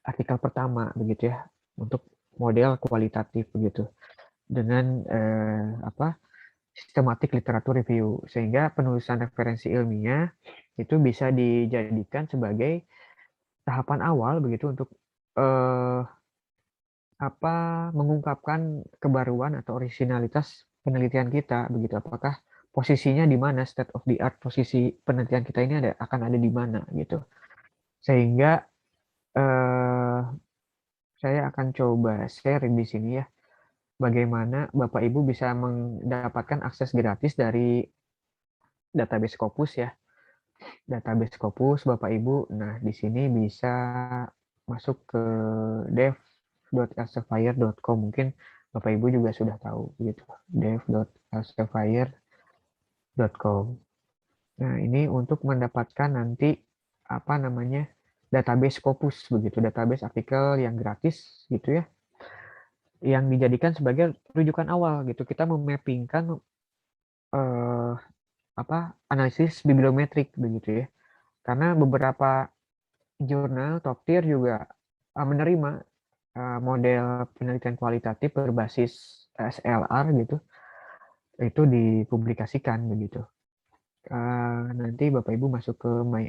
artikel pertama begitu ya, untuk model kualitatif begitu, dengan sistematik literatur review, sehingga penulisan referensi ilmiah itu bisa dijadikan sebagai tahapan awal begitu untuk eh, mengungkapkan kebaruan atau orisinalitas penelitian kita begitu. Apakah posisinya di mana, state of the art posisi penelitian kita ini akan ada di mana gitu. Sehingga eh, saya akan coba share di sini ya, bagaimana Bapak Ibu bisa mendapatkan akses gratis dari database Scopus ya. Database Scopus Bapak Ibu. Nah, di sini bisa masuk ke dev.elsevier.com. Mungkin Bapak Ibu juga sudah tahu gitu. dev.elsevier.com. Nah, ini untuk mendapatkan nanti database Scopus begitu, database artikel yang gratis gitu ya, yang dijadikan sebagai rujukan awal gitu. Kita memappingkan eh, analisis bibliometrik begitu ya. Karena beberapa jurnal top tier juga menerima model penelitian kualitatif berbasis SLR gitu, itu dipublikasikan begitu. Nanti Bapak Ibu masuk ke My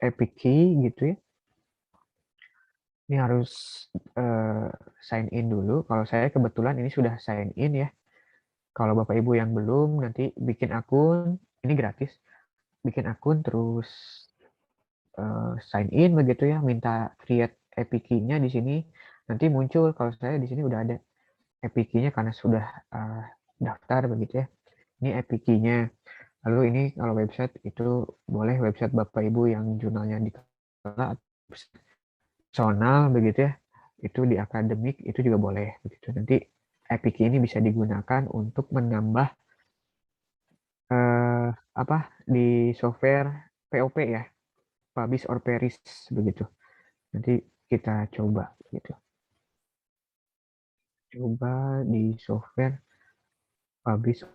Epic Key gitu ya. Ini harus sign in dulu. Kalau saya kebetulan ini sudah sign in ya. Kalau Bapak Ibu yang belum, nanti bikin akun, ini gratis. Bikin akun terus sign in begitu ya, minta create Epic Key-nya di sini. Nanti muncul, kalau saya di sini udah ada Epic Key-nya karena sudah daftar begitu ya. Ini Epic Key-nya. Lalu ini kalau website itu boleh website Bapak Ibu yang jurnalnya dikelola personal begitu ya. Itu di akademik itu juga boleh begitu. Nanti Epic Key ini bisa digunakan untuk menambah di software POP ya, Publish or Perish begitu. Nanti kita coba gitu. Coba di software Publish.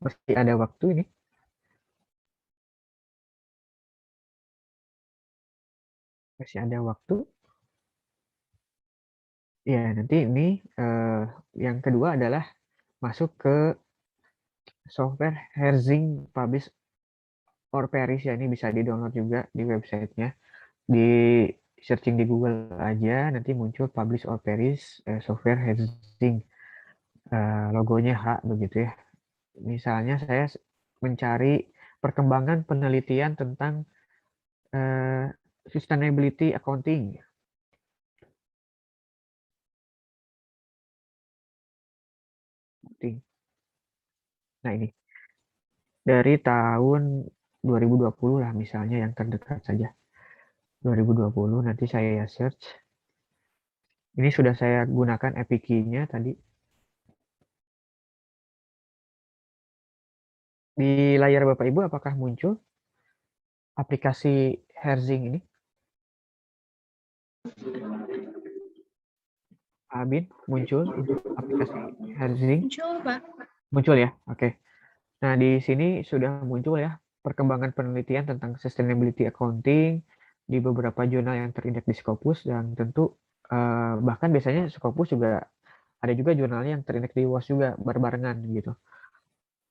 Masih ada waktu ini. Masih ada waktu. Ya, nanti ini yang kedua adalah masuk ke software Herzing Publish or Perish ya. Ini bisa di-download juga di websitenya. Di searching di Google aja, nanti muncul Publish or Perish software Herzing. Logonya H begitu ya. Misalnya saya mencari perkembangan penelitian tentang sustainability accounting. Nah ini dari tahun 2020 lah misalnya, yang terdekat saja. 2020 nanti saya search. Ini sudah saya gunakan Epic Key-nya tadi. Di layar Bapak Ibu apakah muncul aplikasi Herzing ini? Abin, muncul untuk aplikasi Herzing? Muncul, Pak. Muncul ya? Oke. Nah, di sini sudah muncul ya perkembangan penelitian tentang sustainability accounting di beberapa jurnal yang terindeks di Scopus, dan tentu bahkan biasanya Scopus juga ada juga jurnalnya yang terindeks di WOS juga berbarengan gitu.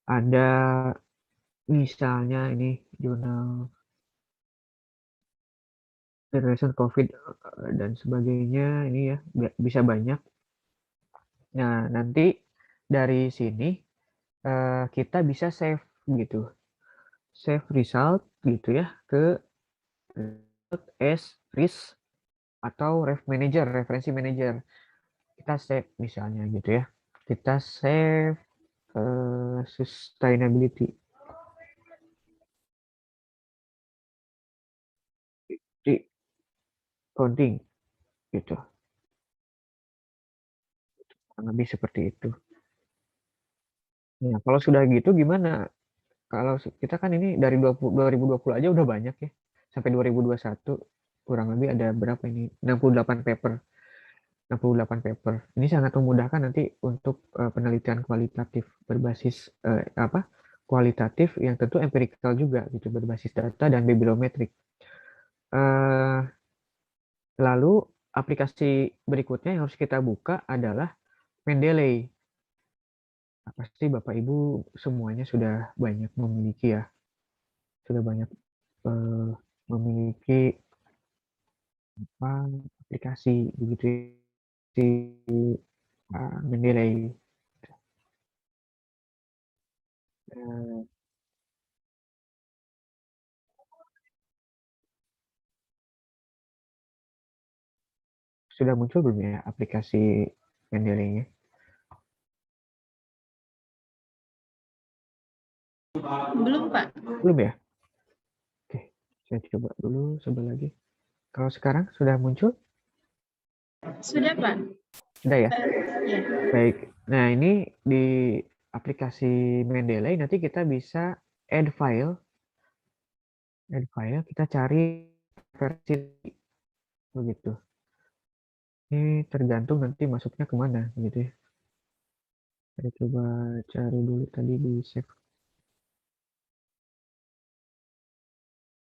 Ada misalnya ini jurnal Generation COVID dan sebagainya, ini ya bisa banyak. Nah, nanti dari sini kita bisa save gitu. Save result gitu ya ke as risk atau ref manager, referensi manager. Kita save misalnya gitu ya. Kita save sustainability. Di counting gitu. Kurang lebih seperti itu. Nah, kalau sudah gitu gimana? Kalau kita kan ini dari 2020 aja udah banyak ya. Sampai 2021 kurang lebih ada berapa ini? 68 paper. 68 paper. Ini sangat memudahkan nanti untuk penelitian kualitatif berbasis kualitatif yang tentu empirical juga gitu, berbasis data dan bibliometrik. Eh, Lalu aplikasi berikutnya yang harus kita buka adalah Mendeley. Pasti Bapak Ibu semuanya sudah banyak memiliki ya, sudah banyak eh, memiliki apa aplikasi begitu ya, si Mendeley. Eh, sudah muncul belum ya aplikasi Mendeley-nya? Belum, Pak. Belum ya? Oke, saya coba dulu sebentar lagi. Kalau sekarang sudah muncul? Sudah, Pak. Sudah ya? Ya. Baik. Nah, ini di aplikasi Mendeley nanti kita bisa add file. Add file, kita cari versi begitu. Ini tergantung nanti masuknya kemana gitu ya. Saya coba cari dulu tadi di save.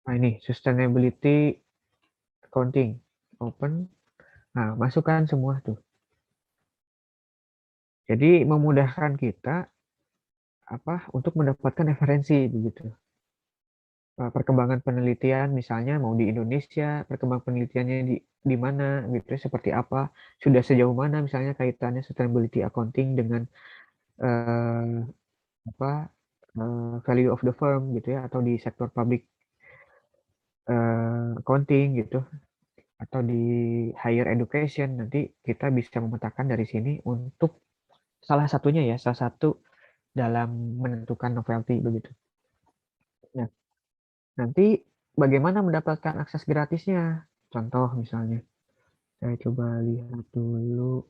Nah, ini sustainability accounting. Open. Nah, masukkan semua tuh. Jadi memudahkan kita untuk mendapatkan referensi begitu. Perkembangan penelitian misalnya mau di Indonesia, perkembangan penelitiannya di mana gitu ya, seperti apa, sudah sejauh mana misalnya kaitannya sustainability accounting dengan eh, apa value of the firm gitu ya, atau di sektor public accounting gitu, atau di higher education. Nanti kita bisa memetakan dari sini untuk salah satunya ya, salah satu dalam menentukan novelty begitu. Nah, nanti bagaimana mendapatkan akses gratisnya? Contoh misalnya, saya coba lihat dulu.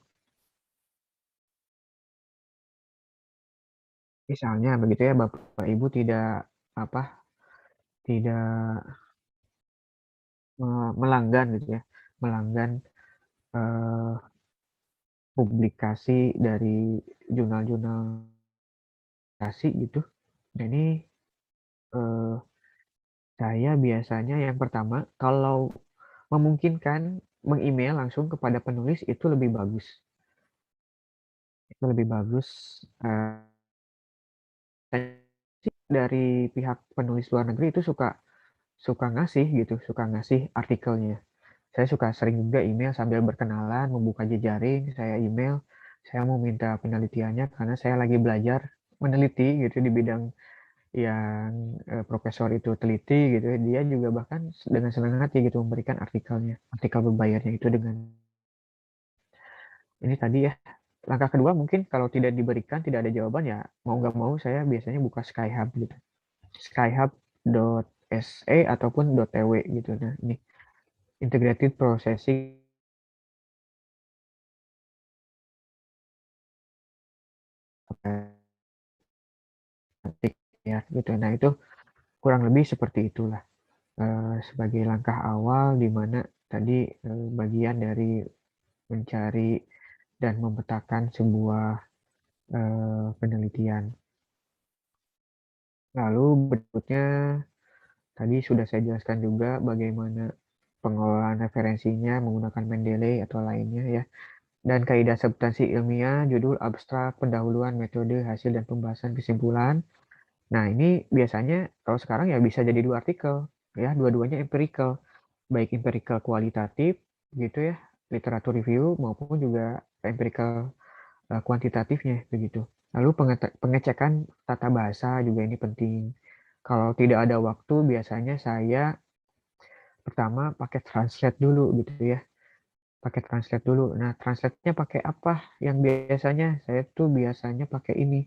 Misalnya begitu ya, Bapak Ibu tidak apa tidak melanggan gitu ya, melanggan eh, publikasi dari jurnal-jurnal kasih gitu. Nah, ini eh, saya biasanya yang pertama kalau memungkinkan mengemail langsung kepada penulis itu lebih bagus. Itu lebih bagus. Eh, dari pihak penulis luar negeri itu suka suka ngasih gitu, suka ngasih artikelnya. Saya suka sering juga email sambil berkenalan, membuka jejaring, saya email, saya mau minta penelitiannya karena saya lagi belajar meneliti gitu di bidang yang profesor itu teliti gitu ya. Dia juga bahkan dengan senang hati gitu memberikan artikelnya, artikel berbayarnya itu dengan ini tadi ya. Langkah kedua mungkin kalau tidak diberikan, tidak ada jawaban ya mau nggak mau saya biasanya buka Skyhub gitu. Skyhub.se ataupun .tw gitu. Nah, ini integrated processing ya gitu. Nah, itu kurang lebih seperti itulah sebagai langkah awal di mana tadi bagian dari mencari dan memetakan sebuah penelitian. Lalu berikutnya tadi sudah saya jelaskan juga bagaimana pengelolaan referensinya menggunakan Mendeley atau lainnya ya. Dan kaidah substansi ilmiah, judul, abstrak, pendahuluan, metode, hasil, dan pembahasan kesimpulan. Nah, ini biasanya kalau sekarang ya bisa jadi 2 artikel, ya, dua-duanya empirical, baik empirical kualitatif gitu ya, literatur review maupun juga empirical kuantitatifnya begitu. Lalu pengecekan tata bahasa juga ini penting. Kalau tidak ada waktu, biasanya saya pertama pakai translate dulu gitu ya, pakai translate dulu. Nah, translate-nya pakai apa? Yang biasanya saya tuh biasanya pakai ini,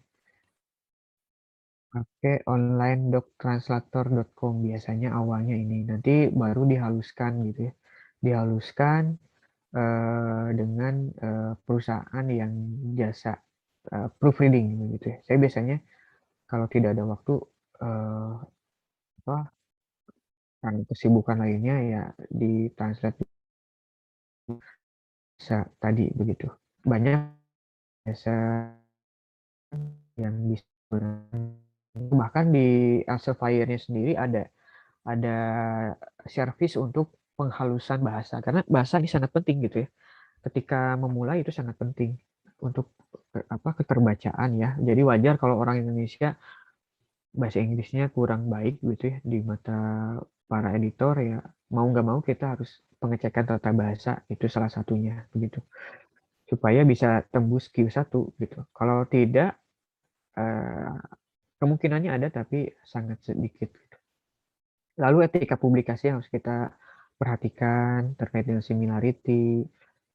pakai online.translator.com biasanya awalnya ini. Nanti baru dihaluskan gitu ya. Dihaluskan dengan perusahaan yang jasa proofreading gitu ya. Saya biasanya kalau tidak ada waktu eh, apa karena kesibukan lainnya ya di translate tadi begitu. Banyak jasa yang bisa, bahkan di Elsevier-nya sendiri ada service untuk penghalusan bahasa, karena bahasa ini sangat penting gitu ya. Ketika memulai itu sangat penting untuk keterbacaan ya. Jadi wajar kalau orang Indonesia bahasa Inggrisnya kurang baik gitu ya di mata para editor ya. Mau nggak mau kita harus pengecekan tata bahasa, itu salah satunya begitu. Supaya bisa tembus Q1 gitu. Kalau tidak, eh, kemungkinannya ada tapi sangat sedikit. Lalu etika publikasi yang harus kita perhatikan terkait dengan similarity,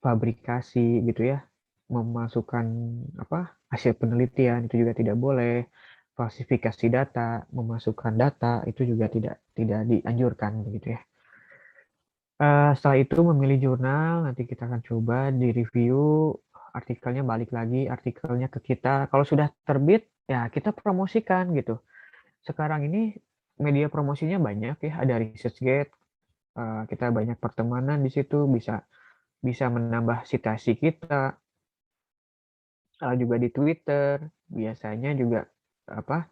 fabrikasi gitu ya, memasukkan hasil penelitian itu juga tidak boleh, falsifikasi data, memasukkan data itu juga tidak dianjurkan begitu ya. Setelah itu memilih jurnal, nanti kita akan coba di review artikelnya, balik lagi artikelnya ke kita. Kalau sudah terbit ya kita promosikan gitu. Sekarang ini media promosinya banyak ya, ada ResearchGate, kita banyak pertemanan di situ, bisa bisa menambah citasi kita, juga di Twitter. Biasanya juga apa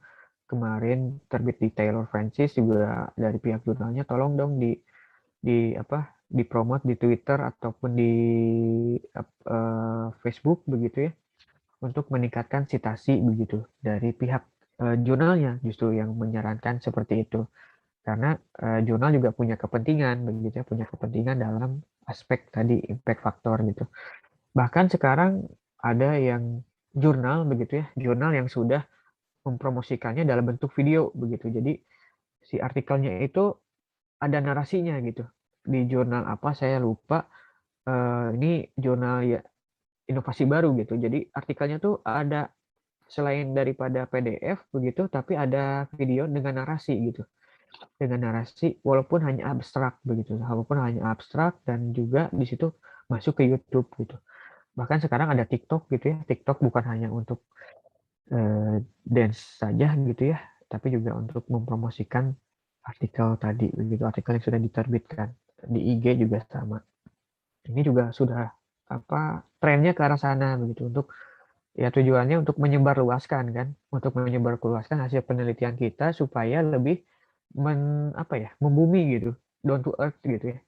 kemarin terbit di Taylor Francis juga dari pihak jurnalnya, tolong dong dipromot di Twitter ataupun di Facebook begitu ya, untuk meningkatkan citasi begitu dari pihak jurnalnya, justru yang menyarankan seperti itu. Karena jurnal juga punya kepentingan begitu ya, punya kepentingan dalam aspek tadi impact factor gitu. Bahkan sekarang ada yang jurnal begitu ya, jurnal yang sudah mempromosikannya dalam bentuk video begitu. Jadi si artikelnya itu ada narasinya gitu. Di jurnal apa saya lupa, ini jurnal ya inovasi baru gitu. Jadi artikelnya tuh ada, selain daripada PDF begitu, tapi ada video dengan narasi gitu. Dengan narasi walaupun hanya abstrak begitu, walaupun hanya abstrak, dan juga di situ masuk ke YouTube gitu. Bahkan sekarang ada TikTok gitu ya. TikTok bukan hanya untuk dance saja gitu ya, tapi juga untuk mempromosikan artikel tadi begitu, artikel yang sudah diterbitkan. Di IG juga sama. Ini juga sudah trennya ke arah sana begitu, untuk ya tujuannya untuk menyebarluaskan kan, untuk menyebarluaskan hasil penelitian kita supaya lebih membumi gitu, down to earth gitu ya,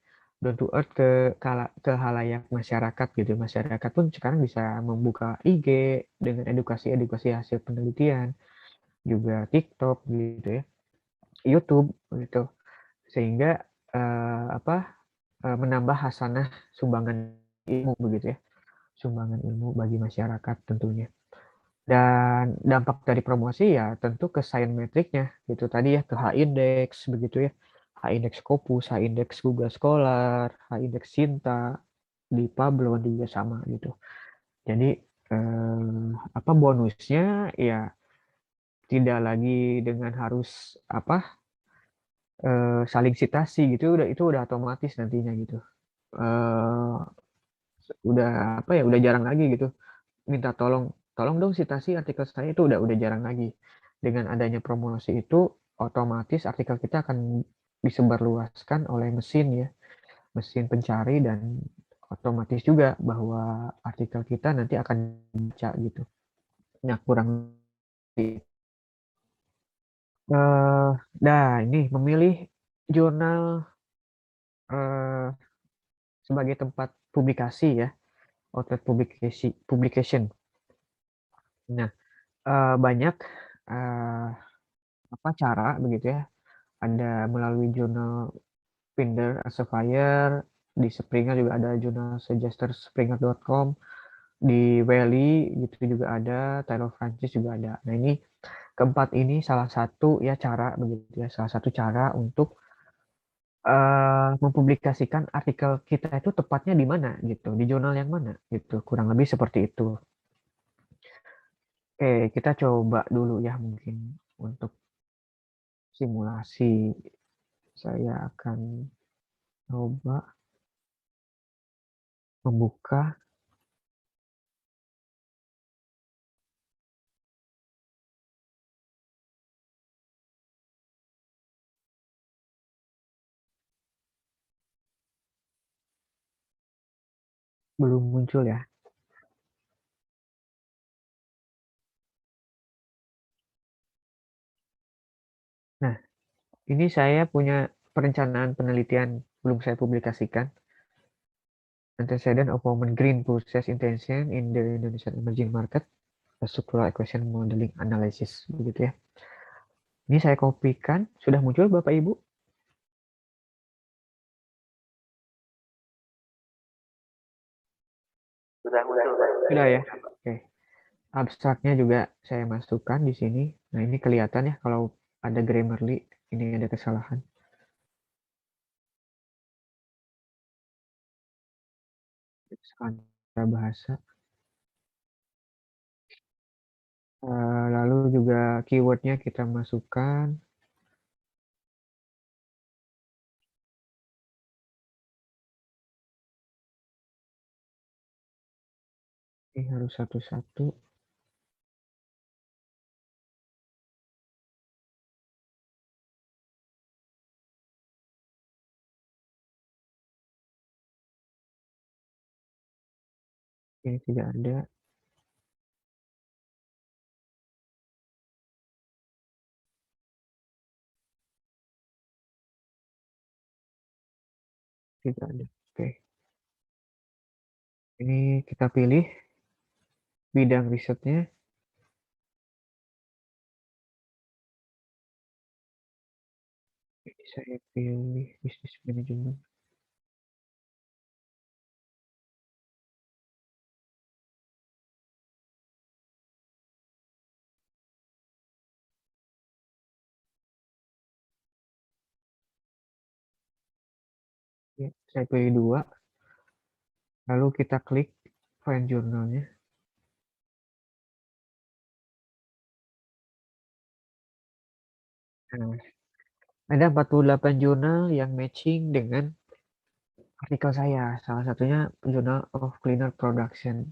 down to earth ke halayak masyarakat gitu. Masyarakat pun sekarang bisa membuka IG dengan edukasi hasil penelitian, juga TikTok gitu ya, YouTube gitu, sehingga menambah hasanah sumbangan ilmu begitu ya, sumbangan ilmu bagi masyarakat tentunya. Dan dampak dari promosi ya tentu ke Science-Metric-nya gitu tadi ya, ke H-Index begitu ya. H-Index Scopus, H-Index Google Scholar, H-Index Sinta, di Publon juga sama gitu. Jadi bonusnya ya tidak lagi dengan harus saling citasi gitu, itu udah otomatis nantinya gitu. Eh, udah udah jarang lagi gitu minta tolong, tolong dong citasi artikel saya, itu udah jarang lagi. Dengan adanya promosi itu otomatis artikel kita akan disebarluaskan oleh mesin ya, mesin pencari, dan otomatis juga bahwa artikel kita nanti akan dibaca gitu. Nah, kurang lebih. Nah, ini memilih jurnal eh, sebagai tempat publikasi ya, outlet publication. Nah, banyak eh, cara begitu ya. Ada melalui jurnal Finder, Elsevier, di Springer juga ada jurnal suggestorspringer.com, di Wiley gitu juga ada, Taylor Francis juga ada. Nah, ini keempat ini salah satu ya cara begitu ya, salah satu cara untuk mempublikasikan artikel kita itu tepatnya di mana gitu, di jurnal yang mana gitu, kurang lebih seperti itu. Oke, kita coba dulu ya mungkin untuk simulasi. Saya akan coba membuka. Belum muncul ya. Nah, ini saya punya perencanaan penelitian belum saya publikasikan. Antecedent of Women Green Purchase Intention in the Indonesian Emerging Market, a Structural Equation Modeling Analysis, begitu ya. Ini saya kopikan, sudah muncul Bapak Ibu? Sudah ya. Oke. Abstraknya juga saya masukkan di sini. Nah, ini kelihatan ya kalau ada Grammarly, ini ada kesalahan. Skala bahasa. Lalu juga keywordnya kita masukkan. Ini harus satu-satu. Ini tidak ada. Tidak ada. Oke. Ini kita pilih bidang risetnya. Ini saya pilih bisnis manajemen. Ya, saya pilih 2. Lalu kita klik find jurnalnya. Nah, ada 48 jurnal yang matching dengan artikel saya. Salah satunya Journal of Cleaner Production.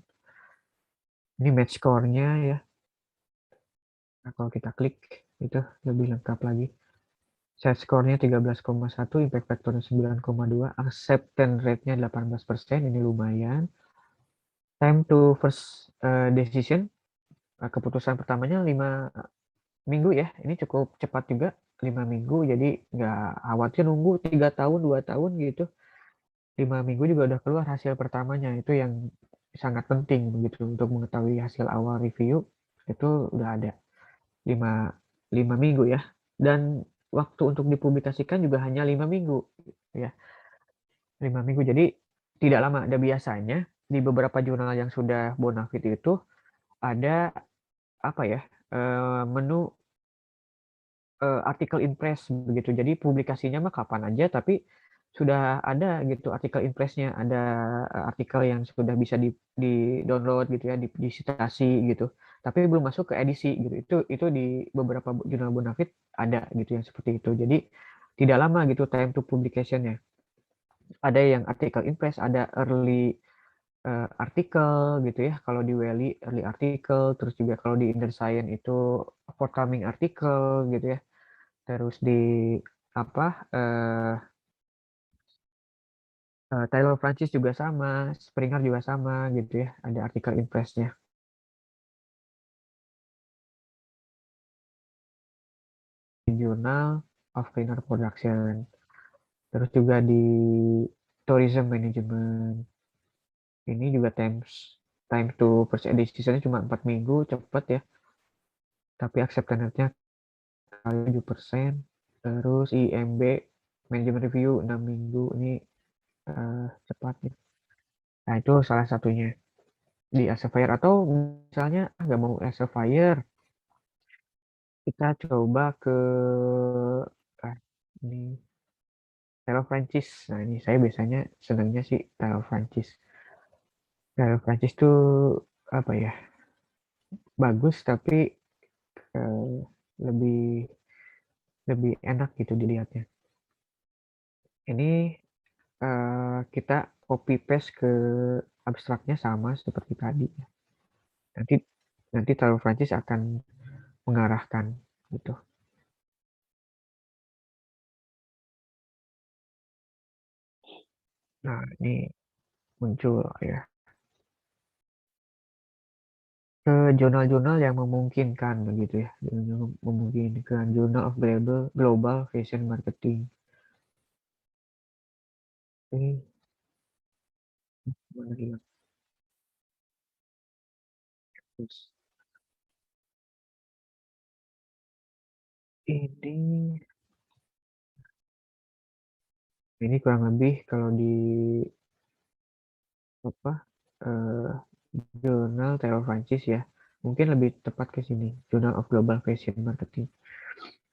Ini match score-nya ya. Nah, kalau kita klik itu lebih lengkap lagi. Set score-nya 13,1, impact factor-nya 9,2, acceptance rate-nya 18%, ini lumayan. Time to first decision, keputusan pertamanya 5 minggu ya. Ini cukup cepat juga, 5 minggu. Jadi nggak khawatir nunggu 3 tahun, 2 tahun gitu. 5 minggu juga udah keluar hasil pertamanya. Itu yang sangat penting begitu untuk mengetahui hasil awal review. Itu udah ada 5, 5 minggu ya. Dan waktu untuk dipublikasikan juga hanya 5 minggu ya. 5 minggu. Jadi tidak lama. Ada biasanya di beberapa jurnal yang sudah bonafit itu ada apa ya? Menu artikel in press begitu. Jadi publikasinya mah kapan aja tapi sudah ada gitu artikel in press-nya, ada artikel yang sudah bisa di-download gitu ya, disitasi gitu. Tapi belum masuk ke edisi gitu. Itu di beberapa jurnal bonafit ada gitu yang seperti itu. Jadi tidak lama gitu time to publication-nya. Ada yang artikel in press, ada early artikel gitu ya. Kalau di Welly early artikel, terus juga kalau di Inner Science itu forthcoming artikel gitu ya. Terus di apa Taylor Francis juga sama, Springer juga sama gitu ya. Ada artikel impressnya. Di Journal of Cleaner Production. Terus juga di Tourism Management. Ini juga time to first edition cuma 4 minggu, cepat ya. Tapi acceptance rate-nya 7%. Terus IMB Management Review 6 minggu. Ini cepat nih. Nah, itu salah satunya di Elsevier. Atau misalnya nggak mau Elsevier, kita coba ke ini Taylor Francis. Nah, ini saya biasanya senangnya sih Taylor Francis. Taylor Francis tuh apa ya? Bagus tapi eh, lebih lebih enak gitu dilihatnya. Ini kita copy paste ke abstraknya sama seperti tadi. Nanti nanti Taylor Francis akan mengarahkan gitu. Nah, ini muncul ya. ke jurnal-jurnal yang memungkinkan begitu ya, memungkinkan Journal of Global Fashion Marketing. Ini mana hilang? Terus ini kurang lebih kalau di apa eh, jurnal Taylor Francis ya, mungkin lebih tepat ke sini, Journal of Global Fashion Marketing.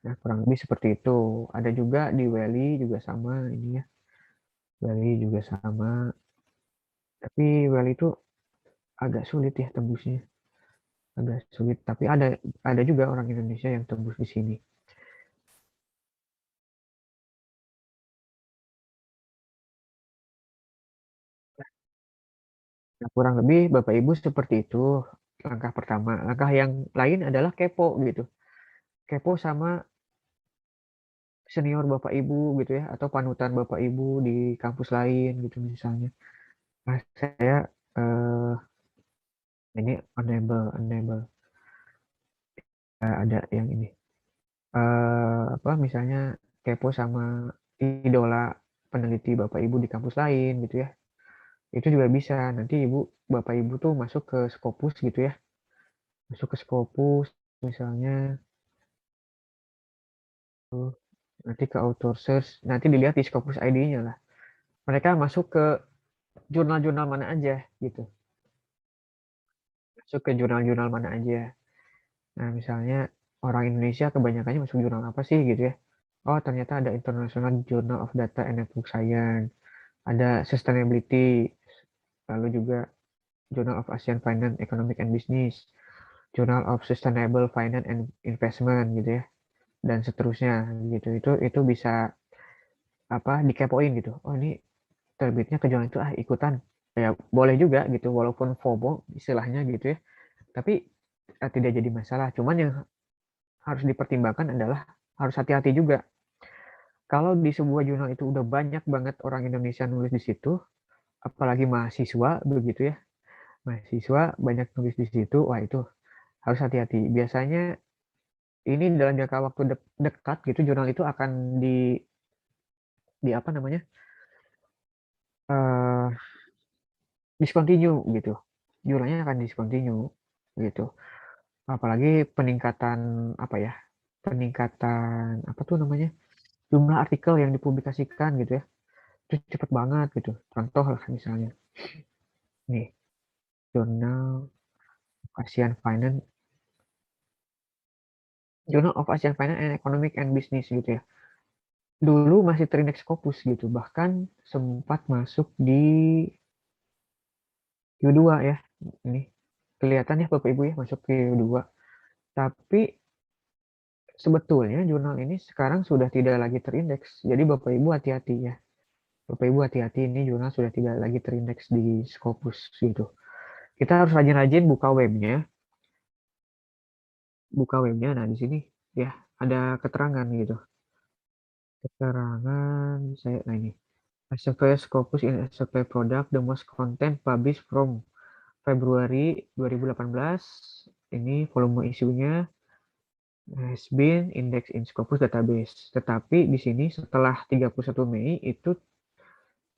Nah, kurang lebih seperti itu. Ada juga di Welly juga sama ini ya. Welly juga sama. Tapi Welly itu agak sulit ya tembusnya. Agak sulit. Tapi ada juga orang Indonesia yang tembus di sini. Nah, kurang lebih Bapak Ibu seperti itu. Langkah pertama. Langkah yang lain adalah kepo gitu. Kepo sama senior Bapak Ibu gitu ya. Atau panutan Bapak Ibu di kampus lain gitu misalnya. Nah, saya eh, ini enable. Ada yang ini. Apa misalnya kepo sama idola peneliti Bapak Ibu di kampus lain gitu ya. Itu juga bisa. Nanti Bapak Ibu tuh masuk ke Scopus gitu ya. Masuk ke Scopus misalnya tuh, nanti ke author search, nanti dilihat di Scopus ID-nya lah. Mereka masuk ke jurnal-jurnal mana aja gitu. Masuk ke jurnal-jurnal mana aja. Nah, misalnya orang Indonesia kebanyakannya masuk jurnal apa sih gitu ya. Oh, ternyata ada International Journal of Data and Network Science, ada Sustainability, lalu juga Journal of Asian Finance, Economic and Business, Journal of Sustainable Finance and Investment gitu ya, dan seterusnya gitu. Itu bisa apa dikepoin gitu. Oh, ini terbitnya ke jurnal itu ikutan. Ya boleh juga gitu walaupun FOMO istilahnya gitu ya. Tapi tidak jadi masalah. Cuman yang harus dipertimbangkan adalah harus hati-hati juga. Kalau di sebuah jurnal itu udah banyak banget orang Indonesia nulis di situ, apalagi mahasiswa begitu ya. Mahasiswa banyak nulis di situ, wah itu harus hati-hati. Biasanya ini dalam jangka waktu dekat gitu jurnal itu akan di apa namanya? eh discontinue gitu. Jurnalnya akan discontinue gitu. Apalagi peningkatan apa ya? Peningkatan apa tuh namanya? Jumlah artikel yang dipublikasikan gitu ya. Itu cepet banget gitu. Contoh lah misalnya nih, jurnal Asian Finance, Journal of Asian Finance and Economic and Business gitu ya. Dulu masih terindeks Scopus gitu, bahkan sempat masuk di Q2 ya. Ini kelihatan ya Bapak Ibu ya masuk Q2. Tapi sebetulnya jurnal ini sekarang sudah tidak lagi terindeks. Jadi Bapak Ibu hati-hati ya. Bapak Ibu hati-hati, ini jurnal sudah tidak lagi terindeks di Scopus gitu. Kita harus rajin-rajin buka webnya, Nah di sini ya ada keterangan gitu. Keterangan saya, nah ini. Survey Scopus in survey product the most content published from Februari 2018. Ini volume isunya has been indexed in Scopus database. Tetapi di sini setelah 31 Mei itu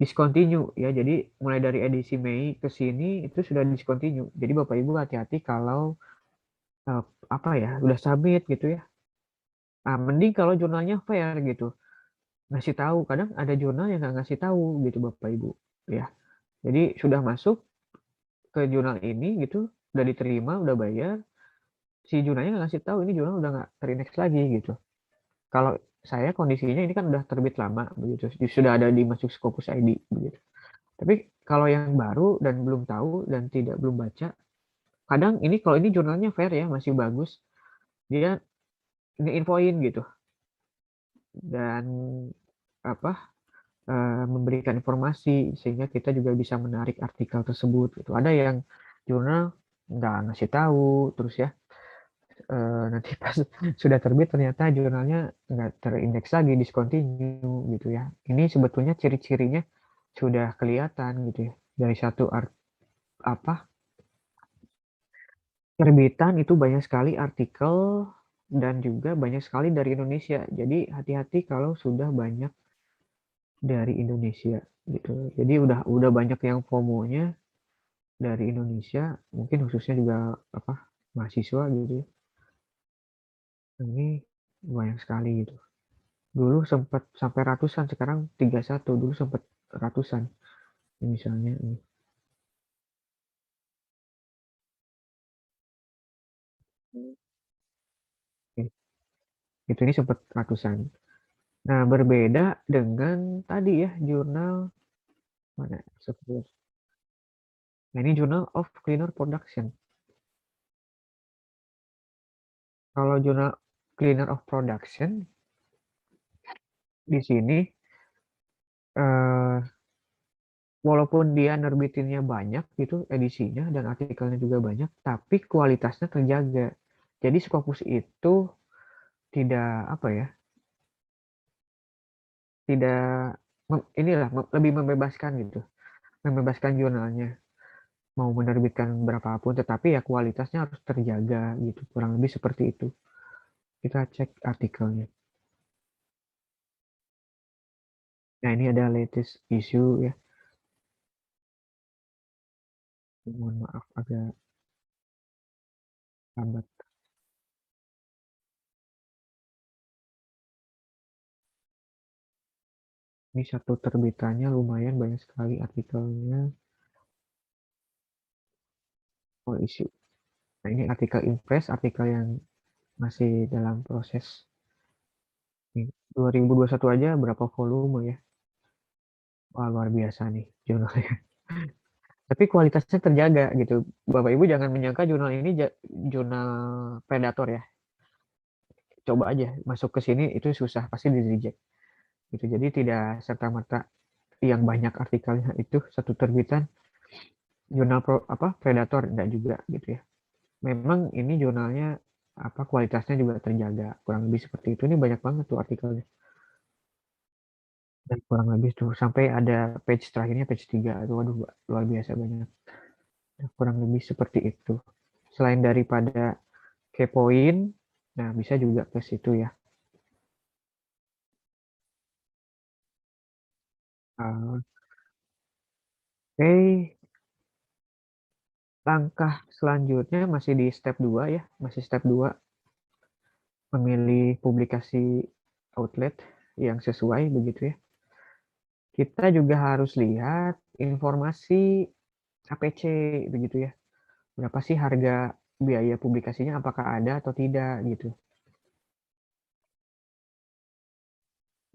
discontinue ya. Jadi mulai dari edisi Mei ke sini itu sudah discontinue. Jadi Bapak Ibu hati-hati kalau eh, apa ya udah submit gitu ya. Nah, mending kalau jurnalnya fair gitu. Ngasih tahu. Kadang ada jurnal yang nggak ngasih tahu gitu Bapak Ibu. Ya. Jadi sudah masuk ke jurnal ini gitu, udah diterima, udah bayar, si jurnalnya nggak ngasih tahu ini jurnal udah nggak terindeks lagi gitu. Kalau saya kondisinya ini kan udah terbit lama begitu, sudah ada di masuk Scopus ID begitu. Tapi kalau yang baru dan belum tahu dan belum baca, kadang ini kalau ini jurnalnya fair ya, masih bagus, dia ngeinfoin gitu dan apa memberikan informasi sehingga kita juga bisa menarik artikel tersebut gitu. Ada yang jurnal nggak ngasih tahu terus ya, nanti pas sudah terbit ternyata jurnalnya nggak terindeks lagi, discontinue gitu ya. Ini sebetulnya ciri-cirinya sudah kelihatan gitu ya dari satu apa terbitan itu banyak sekali artikel dan juga banyak sekali dari Indonesia. Jadi hati-hati kalau sudah banyak dari Indonesia gitu. Jadi udah banyak yang FOMO-nya dari Indonesia, mungkin khususnya juga apa mahasiswa gitu ya. Ini banyak sekali gitu. Dulu sempat sampai ratusan, sekarang 31. Dulu sempat ratusan. Misalnya ini. Oke. Itu ini sempat ratusan. Nah, berbeda dengan tadi ya jurnal mana? Nah, ini Journal of Cleaner Production. Kalau Journal Cleaner of Production di sini eh, walaupun dia nerbitinnya banyak gitu edisinya dan artikelnya juga banyak, tapi kualitasnya terjaga. Jadi Scopus itu tidak apa ya, tidak inilah lebih membebaskan gitu, membebaskan jurnalnya mau menerbitkan berapapun, tetapi ya kualitasnya harus terjaga gitu, kurang lebih seperti itu. Kita cek artikelnya. Nah ini ada latest issue ya, mohon maaf agak lambat. Ini satu terbitannya lumayan banyak sekali artikelnya. Oh issue. Nah ini artikel impress, artikel yang masih dalam proses. Nih, 2021 aja berapa volume ya? Wah, luar biasa nih jurnalnya. Tapi kualitasnya terjaga gitu. Bapak Ibu jangan menyangka jurnal ini jurnal predator ya. Coba aja masuk ke sini itu susah, pasti di reject. Gitu. Jadi tidak serta-merta yang banyak artikelnya itu satu terbitan jurnal predator enggak juga gitu ya. Memang ini jurnalnya apa kualitasnya juga terjaga. Kurang lebih seperti itu. Ini banyak banget tuh artikelnya. Dan kurang lebih tuh sampai ada page terakhirnya page 3 itu waduh luar biasa banyak. Nah, kurang lebih seperti itu. Selain daripada kepoin, nah bisa juga ke situ ya. Oke, langkah selanjutnya masih di step 2 ya, masih step 2 memilih publikasi outlet yang sesuai begitu ya. Kita juga harus lihat informasi APC begitu ya. Berapa sih harga biaya publikasinya, apakah ada atau tidak gitu.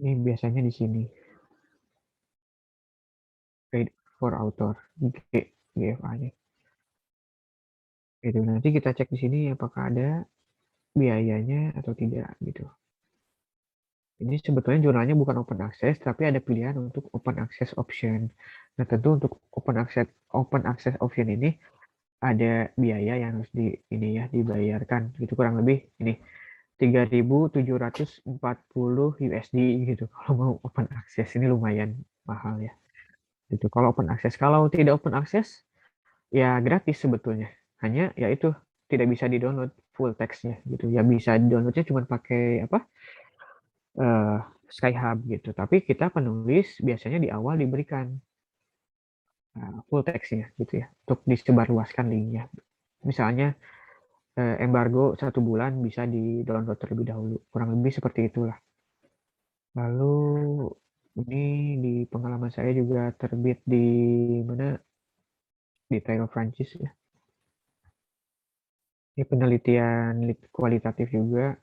Ini biasanya di sini paid for author GFA-nya. Itu nanti kita cek di sini apakah ada biayanya atau tidak gitu. Ini sebetulnya jurnalnya bukan open access tapi ada pilihan untuk open access option. Nah, tentu untuk open access option ini ada biaya yang harus ini ya dibayarkan gitu kurang lebih ini 3.740 USD gitu kalau mau open access ini lumayan mahal ya. Gitu. Kalau open access, kalau tidak open access ya gratis sebetulnya. Hanya ya itu tidak bisa di-download full text-nya gitu. Ya bisa downloadnya cuma pakai apa? eh Skyhub gitu. Tapi kita penulis biasanya di awal diberikan full text-nya gitu ya untuk disebarluaskan linknya. Misalnya embargo 1 bulan bisa di-download terlebih dahulu. Kurang lebih seperti itulah. Lalu ini di pengalaman saya juga terbit di mana di Taylor Francis ya. Ini penelitian kualitatif juga.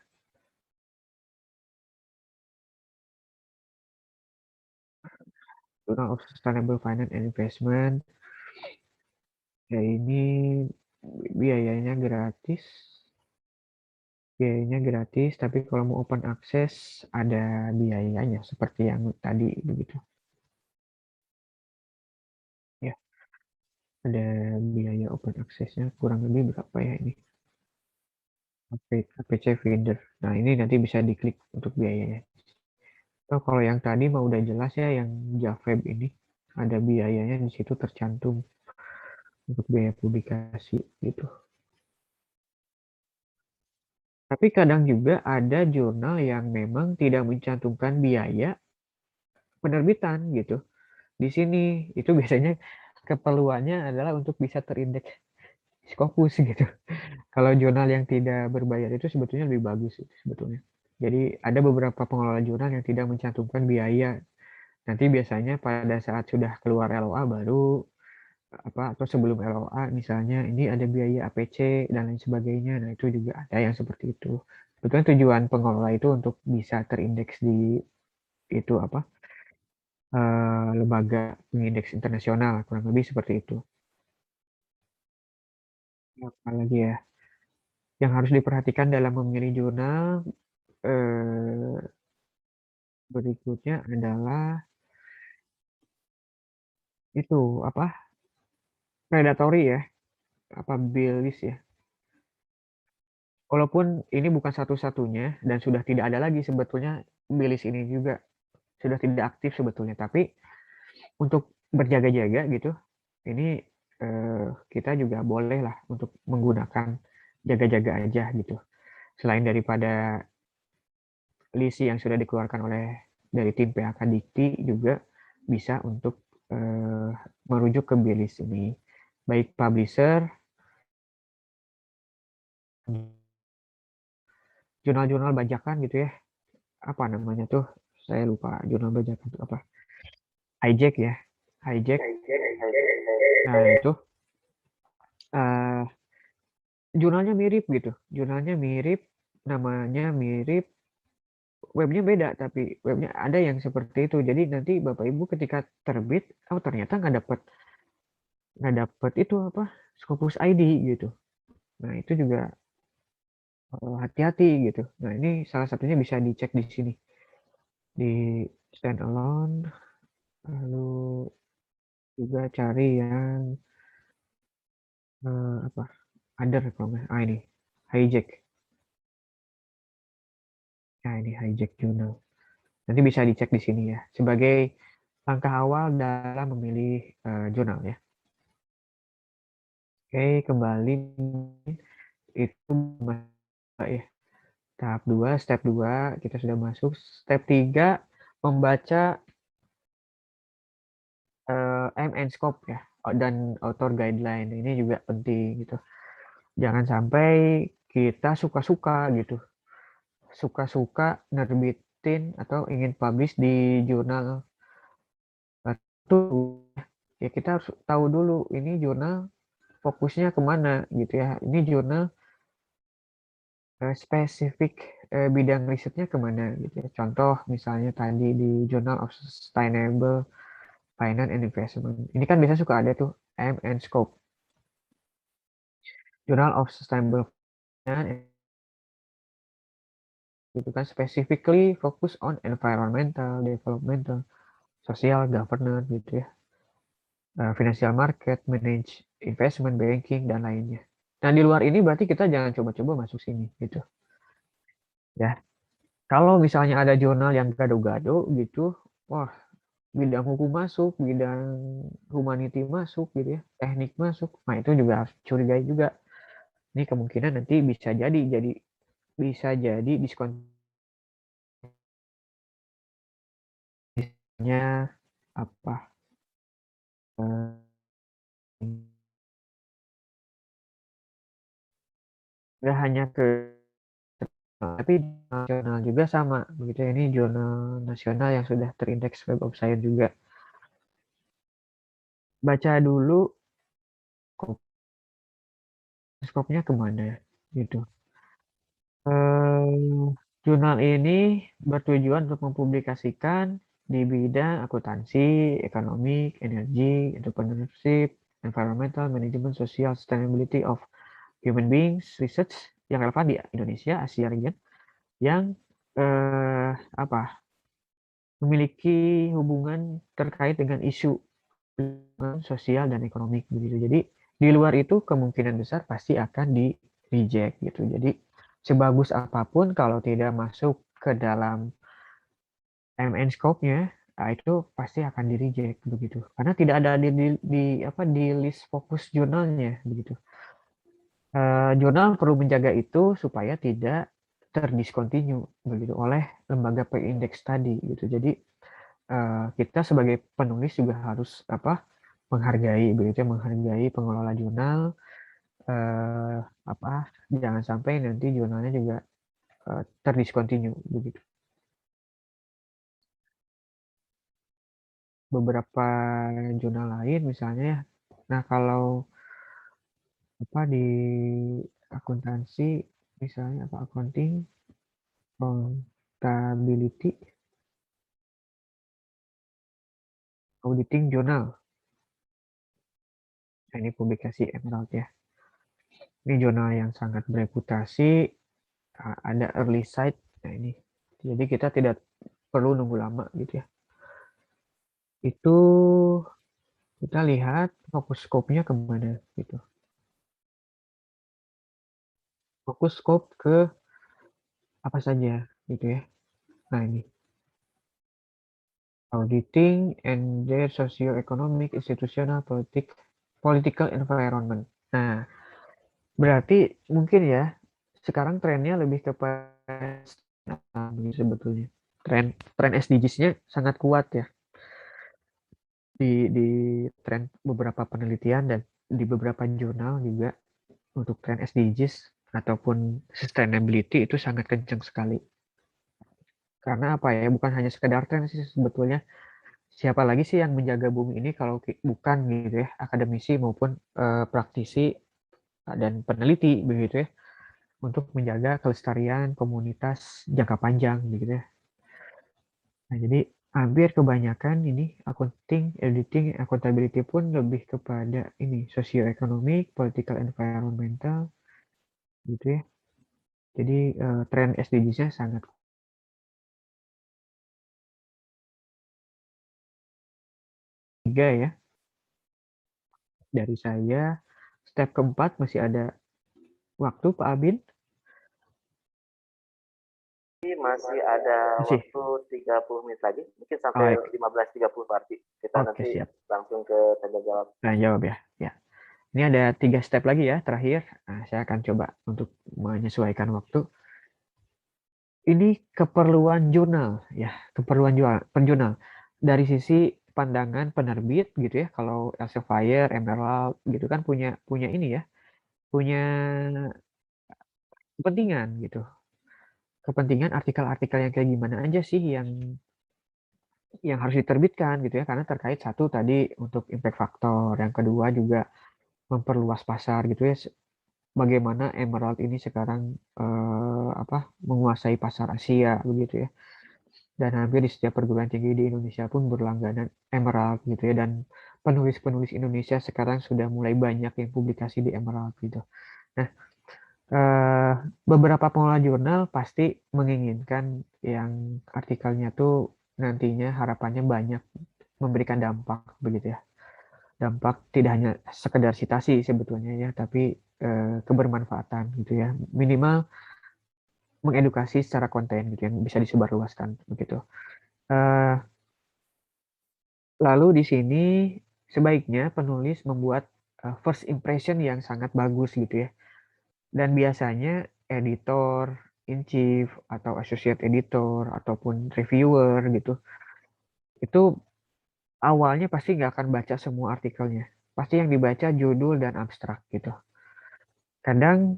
Journal of Sustainable Finance and Investment. Ya ini biayanya gratis. Biayanya gratis, tapi kalau mau open access ada biayanya seperti yang tadi begitu. Ya, ada biaya open accessnya kurang lebih berapa ya ini? APC Finder. Nah, ini nanti bisa diklik untuk biayanya. Oh, kalau yang tadi mah udah jelas ya yang Javeb ini ada biayanya di situ tercantum untuk biaya publikasi gitu. Tapi kadang juga ada jurnal yang memang tidak mencantumkan biaya penerbitan gitu. Di sini itu biasanya keperluannya adalah untuk bisa terindeks Scopus gitu. Kalau jurnal yang tidak berbayar itu sebetulnya lebih bagus sebetulnya. Jadi ada beberapa pengelola jurnal yang tidak mencantumkan biaya. Nanti biasanya pada saat sudah keluar LOA baru apa atau sebelum LOA misalnya ini ada biaya APC dan lain sebagainya. Nah, itu juga ada yang seperti itu. Sebetulnya tujuan pengelola itu untuk bisa terindeks di itu apa lembaga pengindeks internasional kurang lebih seperti itu. Apalagi ya yang harus diperhatikan dalam memilih jurnal eh, berikutnya adalah itu apa predatory ya apa bilis ya. Walaupun ini bukan satu-satunya dan sudah tidak ada lagi sebetulnya bilis ini juga sudah tidak aktif sebetulnya. Tapi untuk berjaga-jaga gitu, ini kita juga boleh lah untuk menggunakan jaga-jaga aja gitu. Selain daripada list yang sudah dikeluarkan oleh dari tim PHK Dikti juga bisa untuk merujuk ke bilis ini. Baik publisher, jurnal-jurnal bajakan gitu ya. Apa namanya tuh? Saya lupa jurnal bajakan itu apa. Hijack ya. Hijack. Nah, itu uh, jurnalnya mirip gitu. Jurnalnya mirip, namanya mirip, webnya beda tapi webnya ada yang seperti itu. Jadi nanti Bapak Ibu ketika terbit, oh ternyata nggak dapat itu apa Scopus ID gitu. Nah itu juga hati-hati gitu. Nah ini salah satunya bisa dicek di sini di standalone, lalu juga cari yang apa other kalau ini hijack. Nah ini hijack journal. Nanti bisa dicek di sini ya sebagai langkah awal dalam memilih jurnal ya. Oke kembali itu ya. Tahap 2, step 2 kita sudah masuk. Step 3 membaca MN scope ya dan author guideline. Ini juga penting gitu. Jangan sampai kita suka-suka gitu. Suka-suka nerbitin atau ingin publish di jurnal itu ya kita harus tahu dulu ini jurnal fokusnya kemana gitu ya. Ini jurnal spesifik bidang risetnya kemana gitu ya. Contoh misalnya tadi di Journal of Sustainable Finance and Investment. Ini kan biasa suka ada tuh M and Scope. Journal of Sustainable Finance itu kan specifically focus on environmental, developmental, social, governance gitu ya. Financial market, manage investment, banking dan lainnya. Nah, di luar ini berarti kita jangan coba-coba masuk sini gitu. Ya. Kalau misalnya ada jurnal yang gado-gado gitu, wah, bidang hukum masuk, bidang humanity masuk gitu ya, teknik masuk. Nah, itu juga harus curigai juga. Ini kemungkinan nanti bisa jadi diskonnya apa? Nggak hanya ke tapi nasional juga sama begitu ya. Ini jurnal nasional yang sudah terindeks Web of Science juga. Baca dulu skopnya kemana gitu. Jurnal ini bertujuan untuk mempublikasikan di bidang akuntansi, ekonomi, energi, entrepreneurship, environmental, management, social, sustainability of human beings, research yang relevan di Indonesia, Asia region, yang apa memiliki hubungan terkait dengan isu sosial dan ekonomi begitu. Jadi di luar itu kemungkinan besar pasti akan di reject gitu. Jadi sebagus apapun kalau tidak masuk ke dalam MN scope-nya, nah itu pasti akan di reject begitu. Karena tidak ada di list fokus jurnalnya begitu. Jurnal perlu menjaga itu supaya tidak terdiscontinue begitu oleh lembaga P-Index tadi gitu. Jadi kita sebagai penulis juga harus menghargai begitu, menghargai pengelola jurnal, jangan sampai nanti jurnalnya juga terdiscontinue begitu. Beberapa jurnal lain misalnya, nah kalau di akuntansi misalnya accounting, accountability, auditing jurnal. Nah, ini publikasi Emerald ya. Ini jurnal yang sangat bereputasi, ada early sight. Nah ini, jadi kita tidak perlu nunggu lama gitu ya. Itu kita lihat fokus scope-nya kemana gitu. Fokus scope ke apa saja gitu ya. Nah ini, auditing and their socio-economic, institutional, political environment. Nah, berarti mungkin ya sekarang trennya lebih kepada sebetulnya. Tren SDGs-nya sangat kuat ya di tren beberapa penelitian dan di beberapa jurnal juga untuk tren SDGs ataupun sustainability itu sangat kencang sekali. Karena apa ya, bukan hanya sekedar tren sih sebetulnya. Siapa lagi sih yang menjaga bumi ini kalau bukan gitu ya, akademisi maupun praktisi dan peneliti begitu ya, untuk menjaga kelestarian komunitas jangka panjang begitu ya. Nah, jadi hampir kebanyakan ini accounting, editing, accountability pun lebih kepada ini socio-economic, political, environmental gitu ya. Jadi tren SDGs-nya sangat tiga ya dari saya. Step keempat masih ada waktu Pak Abin? Masih ada Masih. waktu 30 menit lagi, mungkin sampai 15.30 berarti. Kita nanti siap. langsung ke tanya jawab. Nah, jawab ya. Ya. Ini ada 3 step lagi ya terakhir. Nah, saya akan coba untuk menyesuaikan waktu. Ini keperluan jurnal ya, keperluan jurnal. Dari sisi pandangan penerbit gitu ya, kalau Elsevier, Emerald gitu kan punya ini ya, punya kepentingan gitu. Kepentingan artikel-artikel yang kayak gimana aja sih yang harus diterbitkan gitu ya, karena terkait satu tadi untuk impact factor, yang kedua juga memperluas pasar gitu ya. Bagaimana Emerald ini sekarang menguasai pasar Asia begitu ya. Dan hampir di setiap perguruan tinggi di Indonesia pun berlangganan Emerald gitu ya, dan penulis-penulis Indonesia sekarang sudah mulai banyak yang publikasi di Emerald gitu. Nah, beberapa pengelola jurnal pasti menginginkan yang artikelnya tuh nantinya harapannya banyak memberikan dampak begitu ya. Dampak tidak hanya sekedar citasi sebetulnya ya, tapi kebermanfaatan gitu ya. Minimal mengedukasi secara konten gitu yang bisa disebarluaskan begitu. Lalu di sini sebaiknya penulis membuat first impression yang sangat bagus gitu ya. Dan biasanya editor in chief atau associate editor ataupun reviewer gitu, itu awalnya pasti nggak akan baca semua artikelnya. Pasti yang dibaca judul dan abstrak gitu. Kadang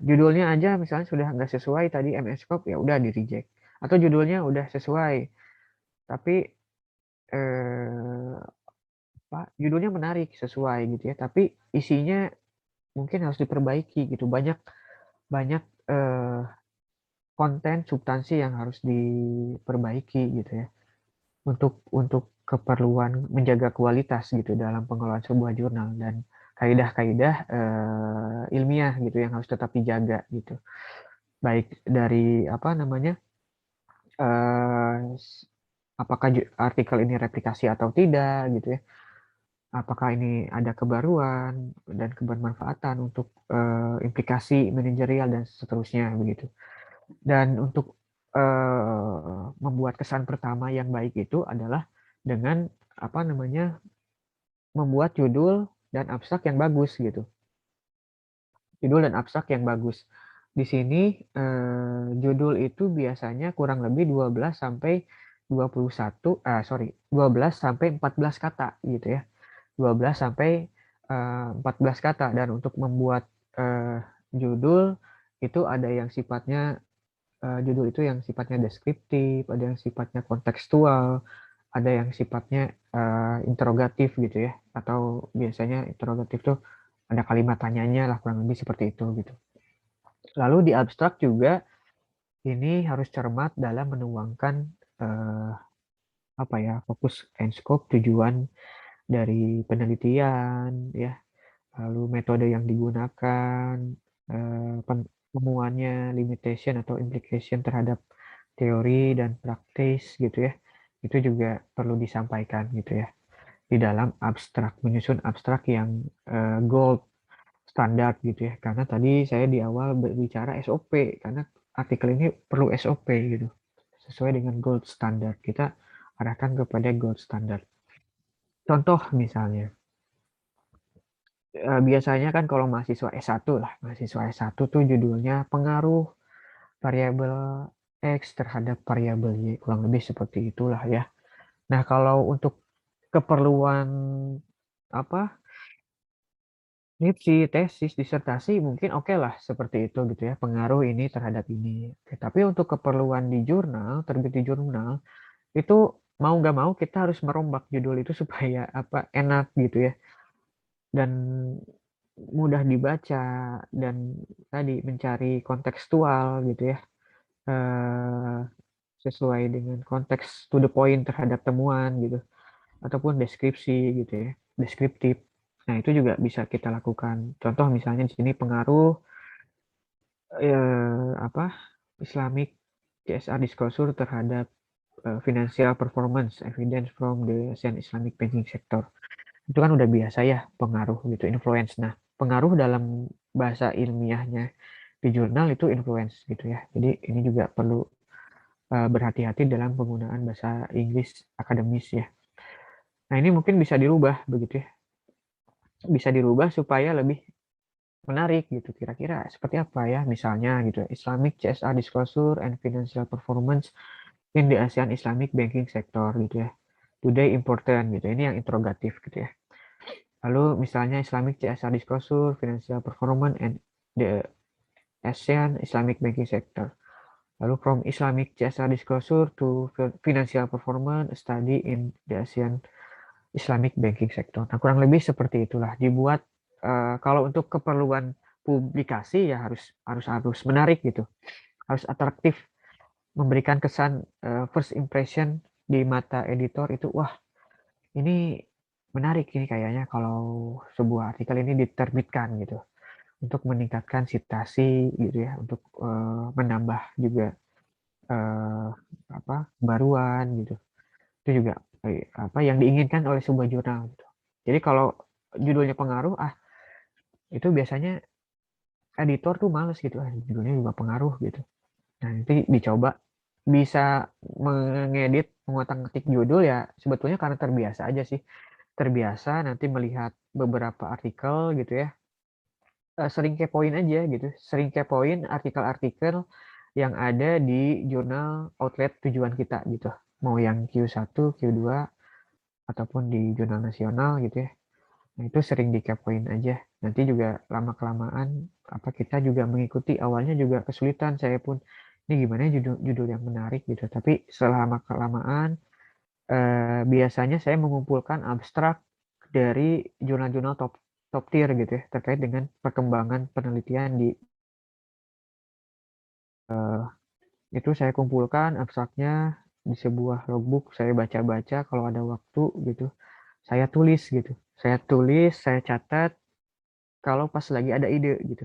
judulnya aja misalnya sudah nggak sesuai tadi MS Scope, ya udah di reject. Atau judulnya udah sesuai, tapi judulnya menarik sesuai gitu ya, tapi isinya mungkin harus diperbaiki gitu. Banyak konten substansi yang harus diperbaiki gitu ya, untuk keperluan menjaga kualitas gitu dalam pengelolaan sebuah jurnal, dan kaidah-kaidah ilmiah gitu yang harus tetap dijaga gitu, baik dari apakah artikel ini replikasi atau tidak gitu ya, apakah ini ada kebaruan dan kebermanfaatan untuk implikasi manajerial dan seterusnya begitu. Dan untuk membuat kesan pertama yang baik itu adalah dengan membuat judul dan abstrak yang bagus gitu. Judul dan abstrak yang bagus. di sini judul itu biasanya kurang lebih 12 sampai 12 sampai 14 kata gitu ya. 12 sampai 14 kata, dan untuk membuat judul itu ada yang sifatnya judul itu yang sifatnya deskriptif, ada yang sifatnya kontekstual, ada yang sifatnya interrogatif gitu ya, atau biasanya interrogatif tuh ada kalimat tanyanya lah, kurang lebih seperti itu gitu. Lalu di abstrak juga ini harus cermat dalam menuangkan fokus and scope, tujuan dari penelitian ya, lalu metode yang digunakan, penemuannya, limitation atau implication terhadap teori dan praktis gitu ya. Itu juga perlu disampaikan gitu ya di dalam abstrak, menyusun abstrak yang gold standar gitu ya. Karena tadi saya di awal berbicara SOP, karena artikel ini perlu SOP gitu. Sesuai dengan gold standard, kita arahkan kepada gold standard. Contoh misalnya, biasanya kan kalau mahasiswa S1 lah, mahasiswa S1 tuh judulnya pengaruh variabel X terhadap variabel Y, kurang lebih seperti itulah ya. Nah, kalau untuk keperluan skripsi, tesis, disertasi mungkin oke lah seperti itu gitu ya, pengaruh ini terhadap ini. Oke, tapi untuk keperluan di jurnal, terbit di jurnal, itu mau nggak mau kita harus merombak judul itu supaya enak gitu ya, dan mudah dibaca, dan tadi mencari kontekstual gitu ya, sesuai dengan konteks, to the point terhadap temuan gitu, ataupun deskripsi gitu ya, deskriptif. Nah, itu juga bisa kita lakukan. Contoh misalnya di sini pengaruh Islamic CSR disclosure terhadap financial performance evidence from the ASEAN Islamic banking sector. Itu kan udah biasa ya, pengaruh gitu, influence. Nah, pengaruh dalam bahasa ilmiahnya di jurnal itu influence gitu ya. Jadi ini juga perlu berhati-hati dalam penggunaan bahasa Inggris akademis ya. Nah, ini mungkin bisa dirubah begitu ya. Bisa dirubah supaya lebih menarik gitu, kira-kira seperti apa ya, misalnya gitu, Islamic CSR disclosure and financial performance in the ASEAN Islamic banking sector gitu ya, today important gitu, ini yang interrogatif gitu ya. Lalu misalnya Islamic CSR disclosure financial performance and the ASEAN Islamic banking sector, lalu from Islamic CSR disclosure to financial performance study in the ASEAN Islamic banking sector. Nah, kurang lebih seperti itulah dibuat. Kalau untuk keperluan publikasi ya harus menarik gitu, harus atraktif, memberikan kesan first impression di mata editor itu, wah ini menarik ini kayaknya kalau sebuah artikel ini diterbitkan gitu, untuk meningkatkan citasi gitu ya, untuk menambah juga baruan gitu. Itu juga yang diinginkan oleh sebuah jurnal gitu. Jadi kalau judulnya pengaruh, itu biasanya editor tuh males gitu, judulnya juga pengaruh gitu. Nah, nanti dicoba bisa mengedit, mengotak-atik judul ya, sebetulnya karena terbiasa aja sih. Terbiasa nanti melihat beberapa artikel gitu ya, sering kepoin aja gitu, sering kepoin artikel-artikel yang ada di jurnal outlet tujuan kita gitu. Mau yang Q1, Q2, ataupun di jurnal nasional gitu ya. Nah, itu sering dikepoin aja. Nanti juga lama-kelamaan kita juga mengikuti, awalnya juga kesulitan saya pun. Ini gimana judul yang menarik gitu. Tapi selama-kelamaan biasanya saya mengumpulkan abstrak dari jurnal-jurnal top tier gitu ya, terkait dengan perkembangan penelitian di itu saya kumpulkan abstraknya di sebuah logbook, saya baca-baca kalau ada waktu gitu. Saya tulis gitu. Saya catat kalau pas lagi ada ide gitu,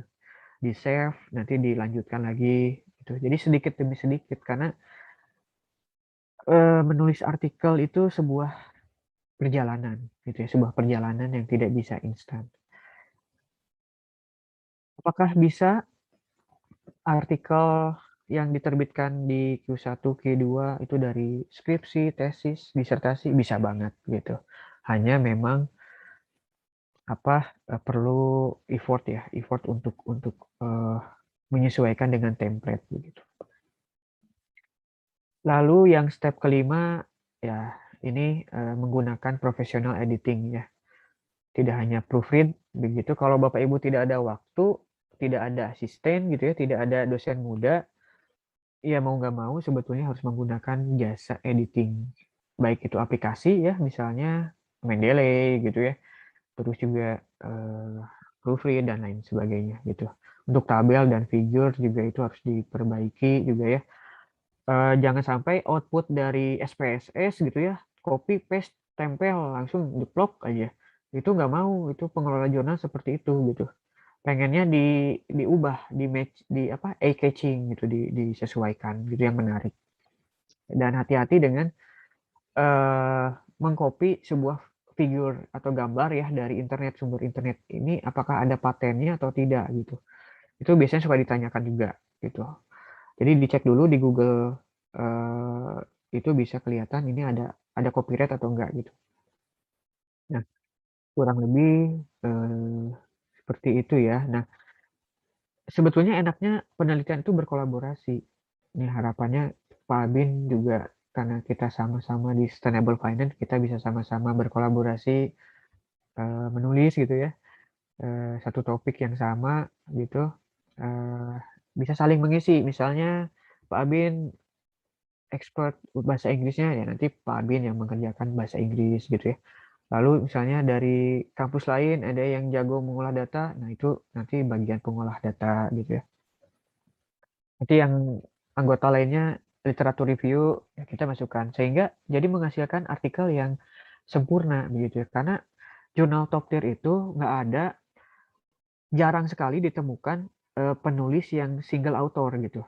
di save, nanti dilanjutkan lagi gitu. Jadi sedikit demi sedikit, karena menulis artikel itu sebuah perjalanan gitu ya, sebuah perjalanan yang tidak bisa instan. Apakah bisa artikel yang diterbitkan di Q1, Q2 itu dari skripsi, tesis, disertasi? Bisa banget gitu. Hanya memang perlu effort ya, effort untuk menyesuaikan dengan template begitu. Lalu yang step kelima ya ini menggunakan professional editing ya. Tidak hanya proofread begitu. Kalau Bapak Ibu tidak ada waktu, tidak ada asisten gitu ya, tidak ada dosen muda, ya mau nggak mau sebetulnya harus menggunakan jasa editing. Baik itu aplikasi ya, misalnya Mendeley gitu ya. Terus juga proofread dan lain sebagainya gitu. Untuk tabel dan figure juga itu harus diperbaiki juga ya. Jangan sampai output dari SPSS gitu ya, copy paste tempel langsung diplok aja. Itu nggak mau, itu pengelola jurnal seperti itu gitu. Pengennya diubah, di match, di apa, eye catching gitu, disesuaikan gitu yang menarik. Dan hati-hati dengan mengcopy sebuah figur atau gambar ya dari internet, sumber internet ini apakah ada patennya atau tidak gitu. Itu biasanya suka ditanyakan juga gitu. Jadi dicek dulu di Google itu bisa kelihatan ini ada copyright atau enggak gitu. Nah, kurang lebih seperti itu ya. Nah, sebetulnya enaknya penelitian itu berkolaborasi. Ini harapannya Pak Abin juga karena kita sama-sama di Sustainable Finance, kita bisa sama-sama berkolaborasi menulis gitu ya. Satu topik yang sama gitu. Bisa saling mengisi. Misalnya Pak Abin expert bahasa Inggrisnya ya nanti Pak Abin yang mengerjakan bahasa Inggris gitu ya. Lalu misalnya dari kampus lain ada yang jago mengolah data, nah itu nanti bagian pengolah data gitu ya. Nanti yang anggota lainnya literatur review ya kita masukkan sehingga jadi menghasilkan artikel yang sempurna begitu ya. Karena jurnal top tier itu nggak ada, jarang sekali ditemukan penulis yang single author gitu.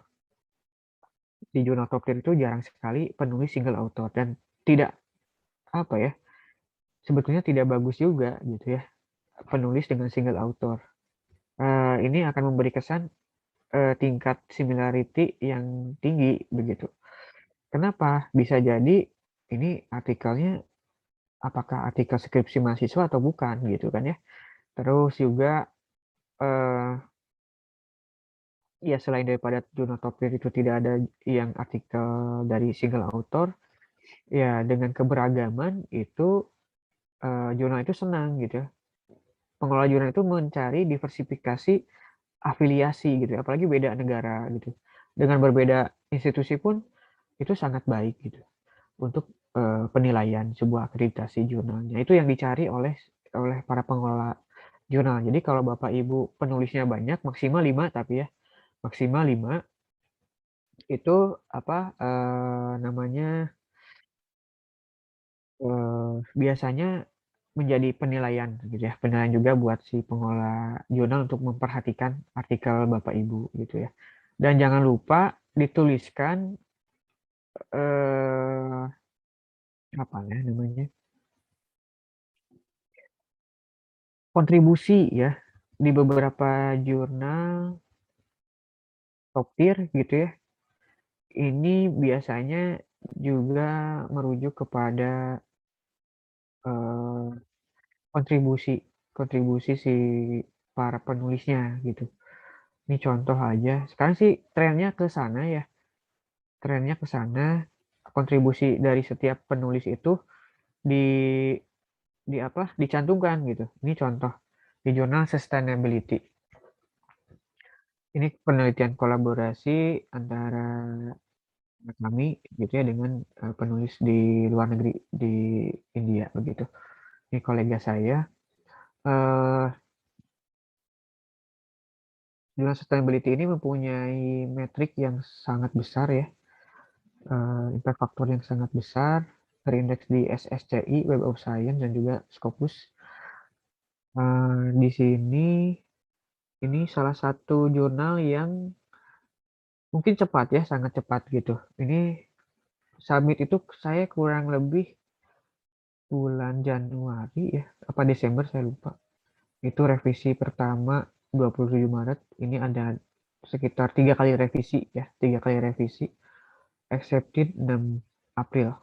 Di jurnal top tier itu jarang sekali penulis single author dan tidak apa ya, sebetulnya tidak bagus juga gitu ya penulis dengan single author. Ini akan memberi kesan tingkat similarity yang tinggi begitu. Kenapa? Bisa jadi ini artikelnya apakah artikel skripsi mahasiswa atau bukan gitu kan ya. Terus juga ya selain daripada jurnal top tier itu tidak ada yang artikel dari single author, ya dengan keberagaman itu jurnal itu senang gitu ya. Pengelola jurnal itu mencari diversifikasi afiliasi gitu ya, apalagi beda negara gitu. Dengan berbeda institusi pun itu sangat baik gitu untuk penilaian sebuah akreditasi jurnalnya. Itu yang dicari oleh para pengelola jurnal. Jadi kalau Bapak Ibu penulisnya banyak, maksimal 5 tapi ya, maksimal 5 itu apa namanya biasanya menjadi penilaian gitu ya. Penilaian juga buat si pengelola jurnal untuk memperhatikan artikel Bapak Ibu gitu ya. Dan jangan lupa dituliskan apa ya namanya? Kontribusi ya di beberapa jurnal top tier gitu ya. Ini biasanya juga merujuk kepada kontribusi kontribusi si para penulisnya gitu. Ini contoh aja. Sekarang sih trennya ke sana ya. Trennya ke sana. Kontribusi dari setiap penulis itu di apa? Dicantumkan gitu. Ini contoh di jurnal Sustainability. Ini penelitian kolaborasi antara kami gitu ya dengan penulis di luar negeri di India begitu. Ini kolega saya. Jurnal sustainability ini mempunyai metrik yang sangat besar ya, impact factor yang sangat besar, terindeks di SSCI, Web of Science dan juga Scopus. Di sini ini salah satu jurnal yang mungkin cepat ya, sangat cepat gitu. Ini submit itu saya kurang lebih bulan Januari ya, apa Desember saya lupa. Itu revisi pertama 27 Maret. Ini ada sekitar 3 kali revisi ya, 3 kali revisi. Accepted 6 April.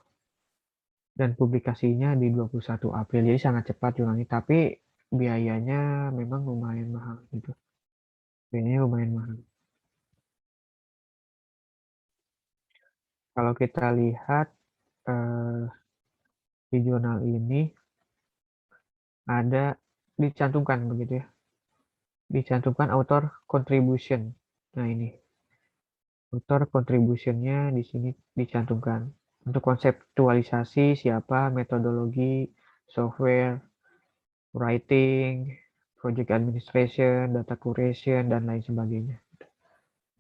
Dan publikasinya di 21 April. Jadi sangat cepat jurnalnya, tapi biayanya memang lumayan mahal gitu. Biayanya lumayan mahal. Kalau kita lihat di jurnal ini ada dicantumkan begitu ya, dicantumkan author contribution. Nah ini author contribution-nya di sini dicantumkan untuk konseptualisasi siapa, metodologi, software, writing, project administration, data curation, dan lain sebagainya.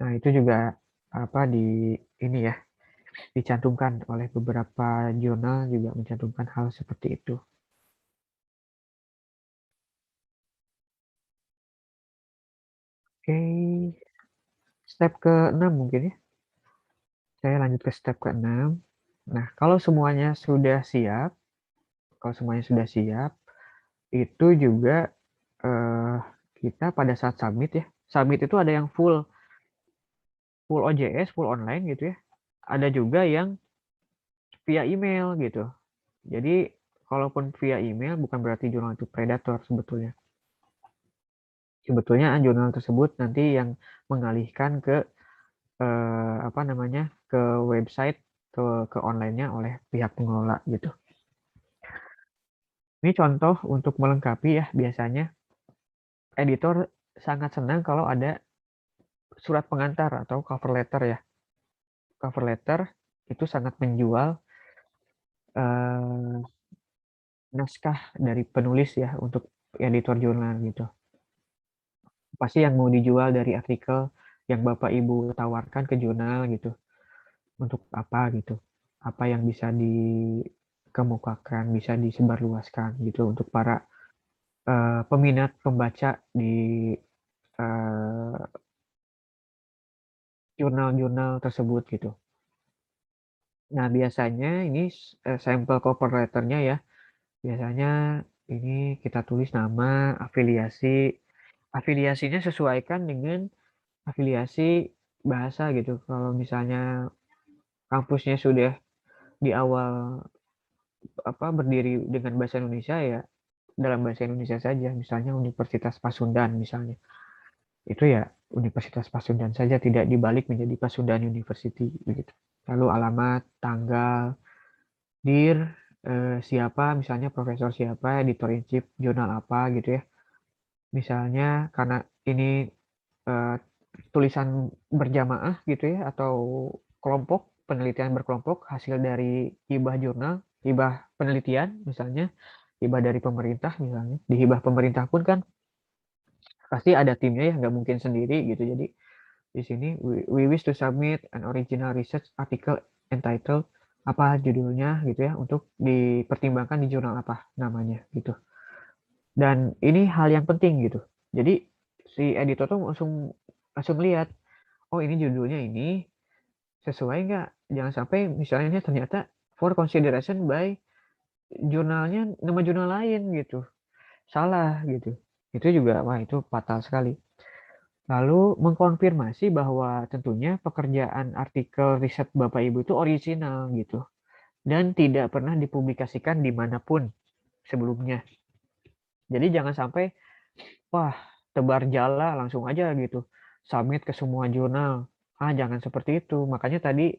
Nah itu juga di ini ya, dicantumkan oleh beberapa jurnal juga mencantumkan hal seperti itu. Oke, step ke-6 mungkin ya. Saya lanjut ke step ke-6. Nah, kalau semuanya sudah siap, itu juga kita pada saat submit ya. Submit itu ada yang full OJS, full online gitu ya. Ada juga yang via email gitu. Jadi, kalaupun via email bukan berarti jurnal itu predator sebetulnya. Sebetulnya jurnal tersebut nanti yang mengalihkan ke ke website, ke online-nya oleh pihak pengelola gitu. Ini contoh untuk melengkapi ya, biasanya editor sangat senang kalau ada surat pengantar atau cover letter ya. Cover letter itu sangat menjual naskah dari penulis ya untuk editor jurnal gitu. Pasti yang mau dijual dari artikel yang Bapak Ibu tawarkan ke jurnal gitu. Untuk apa gitu. Apa yang bisa dikemukakan, bisa disebarluaskan gitu untuk para peminat pembaca di jurnal-jurnal tersebut gitu. Nah, biasanya ini sampel cover letter-nya ya. Biasanya ini kita tulis nama, afiliasi. Afiliasinya sesuaikan dengan afiliasi bahasa gitu. Kalau misalnya kampusnya sudah di awal berdiri dengan bahasa Indonesia ya dalam bahasa Indonesia saja. Misalnya Universitas Pasundan misalnya. Itu ya Universitas Pasundan saja, tidak dibalik menjadi Pasundan University begitu. Lalu alamat, tanggal, dir, siapa, misalnya profesor siapa, editor in chief jurnal apa gitu ya. Misalnya karena ini tulisan berjamaah gitu ya, atau kelompok, penelitian berkelompok, hasil dari hibah jurnal, hibah penelitian misalnya, hibah dari pemerintah misalnya. Di hibah pemerintah pun kan pasti ada timnya ya, nggak mungkin sendiri gitu. Jadi di sini we wish to submit an original research article entitled apa judulnya gitu ya untuk dipertimbangkan di jurnal apa namanya gitu. Dan ini hal yang penting gitu. Jadi si editor tuh langsung lihat, oh ini judulnya ini sesuai nggak? Jangan sampai misalnya ternyata for consideration by jurnalnya nama jurnal lain gitu. Salah gitu. Itu juga wah itu fatal sekali. Lalu mengkonfirmasi bahwa tentunya pekerjaan artikel riset Bapak Ibu itu orisinal gitu. Dan tidak pernah dipublikasikan dimanapun sebelumnya. Jadi jangan sampai, wah tebar jala langsung aja gitu. Submit ke semua jurnal. Jangan seperti itu. Makanya tadi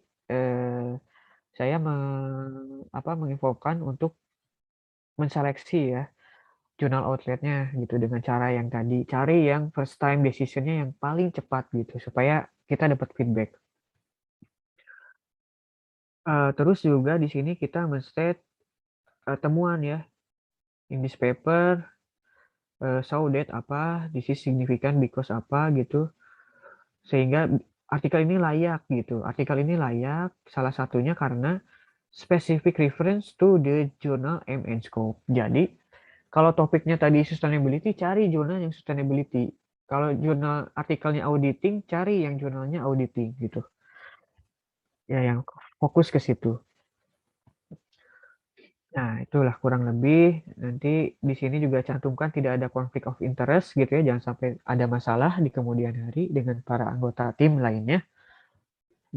saya menginfokan untuk menseleksi ya jurnal outletnya gitu dengan cara yang tadi. Cari yang first time decisionnya yang paling cepat gitu. Supaya kita dapat feedback. Terus juga di sini kita men-state temuan ya. In this paper, show that apa, this is significant because apa gitu. Sehingga artikel ini layak gitu. Artikel ini layak salah satunya karena specific reference to the journal and scope. Jadi, kalau topiknya tadi sustainability, cari jurnal yang sustainability. Kalau jurnal artikelnya auditing, cari yang jurnalnya auditing gitu. Ya, yang fokus ke situ. Nah, itulah kurang lebih. Nanti di sini juga cantumkan tidak ada konflik of interest gitu ya. Jangan sampai ada masalah di kemudian hari dengan para anggota tim lainnya.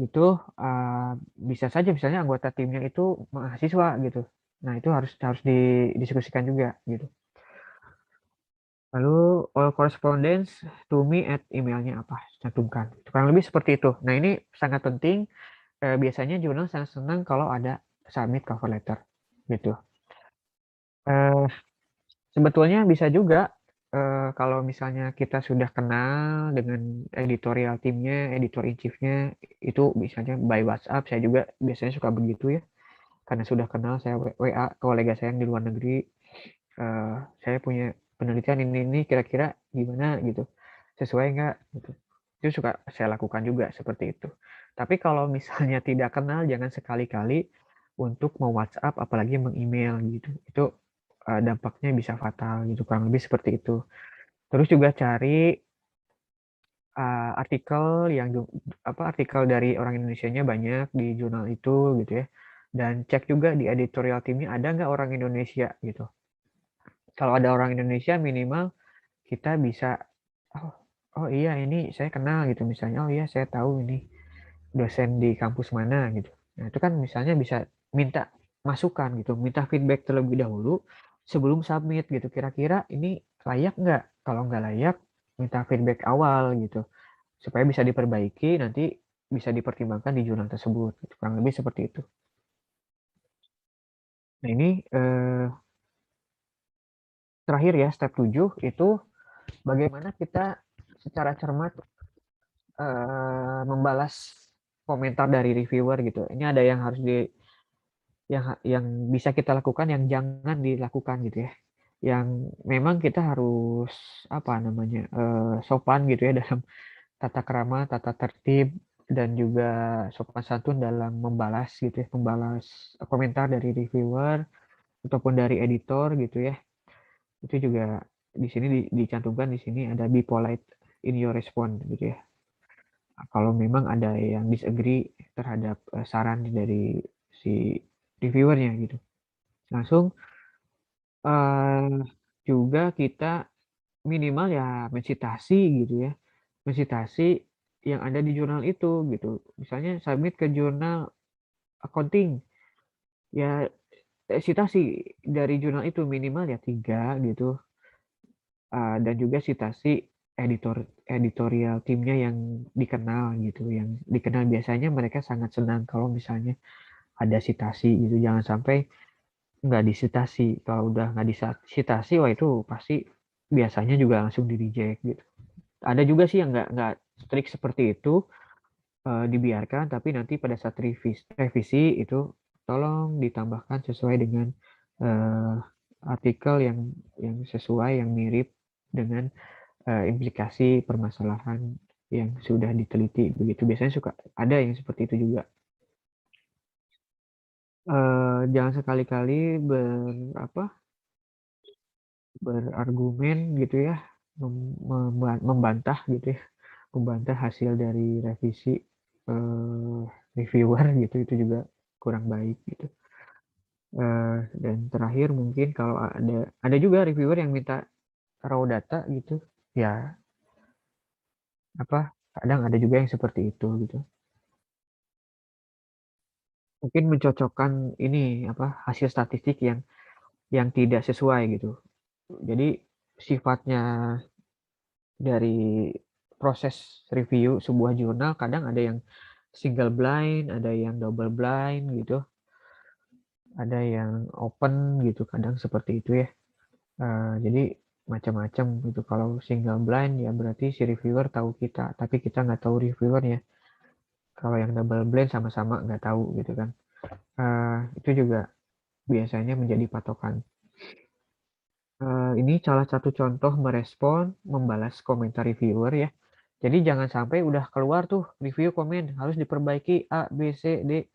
Itu bisa saja misalnya anggota timnya itu mahasiswa gitu. Nah, itu harus didiskusikan juga gitu. Lalu all correspondence to me at emailnya apa? Cantumkan. Kurang lebih seperti itu. Nah, ini sangat penting biasanya jurnal sangat senang kalau ada submit cover letter gitu. Eh, Sebetulnya bisa juga kalau misalnya kita sudah kenal dengan editorial timnya, editor in chiefnya, itu misalnya by WhatsApp. Saya juga biasanya suka begitu ya, karena sudah kenal. Saya WA kolega saya yang di luar negeri, saya punya penelitian ini kira-kira gimana gitu, sesuai nggak gitu. Itu suka saya lakukan juga seperti itu. Tapi kalau misalnya tidak kenal, jangan sekali-kali untuk mau WhatsApp apalagi meng-email gitu. Itu dampaknya bisa fatal gitu, kurang lebih seperti itu. Terus juga cari artikel artikel dari orang Indonesianya banyak di jurnal itu gitu ya. Dan cek juga di editorial timnya ada nggak orang Indonesia gitu. Kalau ada orang Indonesia minimal kita bisa, oh, oh iya ini saya kenal gitu misalnya, oh iya saya tahu ini dosen di kampus mana gitu. Nah itu kan misalnya bisa minta masukan gitu, minta feedback terlebih dahulu sebelum submit gitu. Kira-kira ini layak nggak? Kalau nggak layak, minta feedback awal gitu supaya bisa diperbaiki, nanti bisa dipertimbangkan di jurnal tersebut. Gitu. Kurang lebih seperti itu. Nah ini terakhir ya, step 7 itu bagaimana kita secara cermat membalas komentar dari reviewer gitu. Ini ada yang harus yang bisa kita lakukan, yang jangan dilakukan gitu ya. Yang memang kita harus apa namanya sopan gitu ya dalam tata krama, tata tertib, dan juga sopan santun dalam membalas gitu ya, membalas komentar dari reviewer ataupun dari editor gitu ya. Itu juga di sini dicantumkan di sini ada be polite in your response gitu ya. Kalau memang ada yang disagree terhadap saran dari si reviewernya gitu, langsung juga kita minimal ya mensitasi gitu ya, mensitasi yang ada di jurnal itu gitu. Misalnya submit ke jurnal accounting, ya citasi dari jurnal itu minimal ya 3 gitu. Dan juga citasi editorial timnya yang dikenal gitu, yang dikenal biasanya mereka sangat senang kalau misalnya ada citasi gitu. Jangan sampai nggak disitasi. Kalau udah nggak disitasi, wah itu pasti biasanya juga langsung di reject gitu. Ada juga sih yang nggak strict seperti itu, dibiarkan, tapi nanti pada saat revisi itu tolong ditambahkan sesuai dengan artikel yang sesuai, yang mirip dengan implikasi permasalahan yang sudah diteliti begitu. Biasanya suka ada yang seperti itu juga. Jangan sekali-kali berargumen gitu ya, membantah gitu ya, membantah hasil dari revisi reviewer gitu, itu juga kurang baik gitu. Dan terakhir mungkin kalau ada juga reviewer yang minta raw data gitu ya, kadang ada juga yang seperti itu gitu. Mungkin mencocokkan ini hasil statistik yang tidak sesuai gitu. Jadi sifatnya dari proses review sebuah jurnal kadang ada yang single blind, ada yang double blind gitu, ada yang open gitu, kadang seperti itu ya. Jadi macam-macam gitu. Kalau single blind ya berarti si reviewer tahu kita, tapi kita nggak tahu reviewernya. Kalau yang double blind sama-sama nggak tahu gitu kan. Itu juga biasanya menjadi patokan. Ini salah satu contoh merespon, membalas komentar reviewer ya. Jadi jangan sampai udah keluar tuh review komen harus diperbaiki A, B, C, D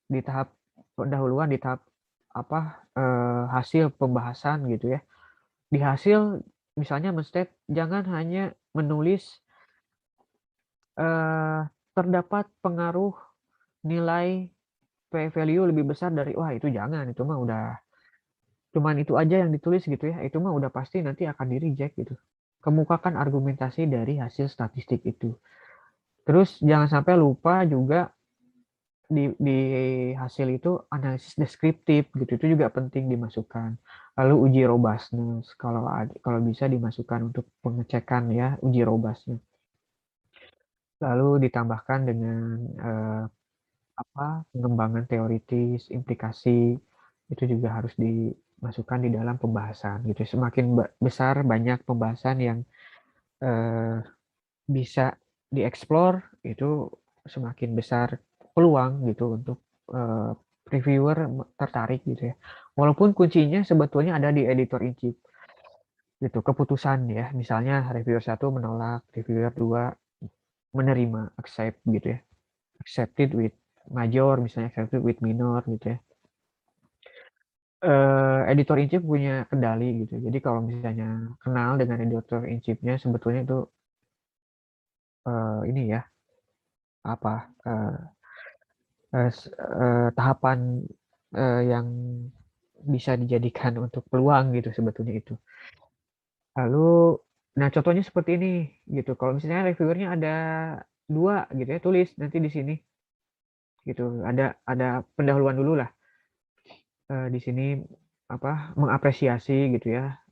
di tahap pendahuluan, di tahap hasil pembahasan gitu ya. Di hasil misalnya menstate jangan hanya menulis terdapat pengaruh nilai p-value lebih besar dari, wah itu jangan, itu mah udah cuman itu aja yang ditulis gitu ya, itu mah udah pasti nanti akan di-reject gitu. Kemukakan argumentasi dari hasil statistik itu. Terus jangan sampai lupa juga di hasil itu analisis deskriptif gitu, itu juga penting dimasukkan. Lalu uji robustness kalau bisa dimasukkan untuk pengecekan ya, uji robustness. Lalu ditambahkan dengan pengembangan teoritis, implikasi itu juga harus dimasukkan di dalam pembahasan gitu. Semakin besar banyak pembahasan yang bisa dieksplor, itu semakin besar peluang gitu untuk reviewer tertarik gitu ya. Walaupun kuncinya sebetulnya ada di editor in chief gitu, keputusan ya. Misalnya reviewer 1 menolak, reviewer 2 menerima, accept gitu ya. Accepted with major, misalnya accepted with minor gitu ya. Editor in chief punya kendali gitu. Jadi kalau misalnya kenal dengan editor in chief-nya, sebetulnya itu ini ya apa tahapan yang bisa dijadikan untuk peluang gitu sebetulnya itu. Lalu, nah contohnya seperti ini gitu. Kalau misalnya reviewernya ada 2 gitu ya, tulis nanti di sini gitu. Ada pendahuluan dulu lah di sini mengapresiasi gitu ya.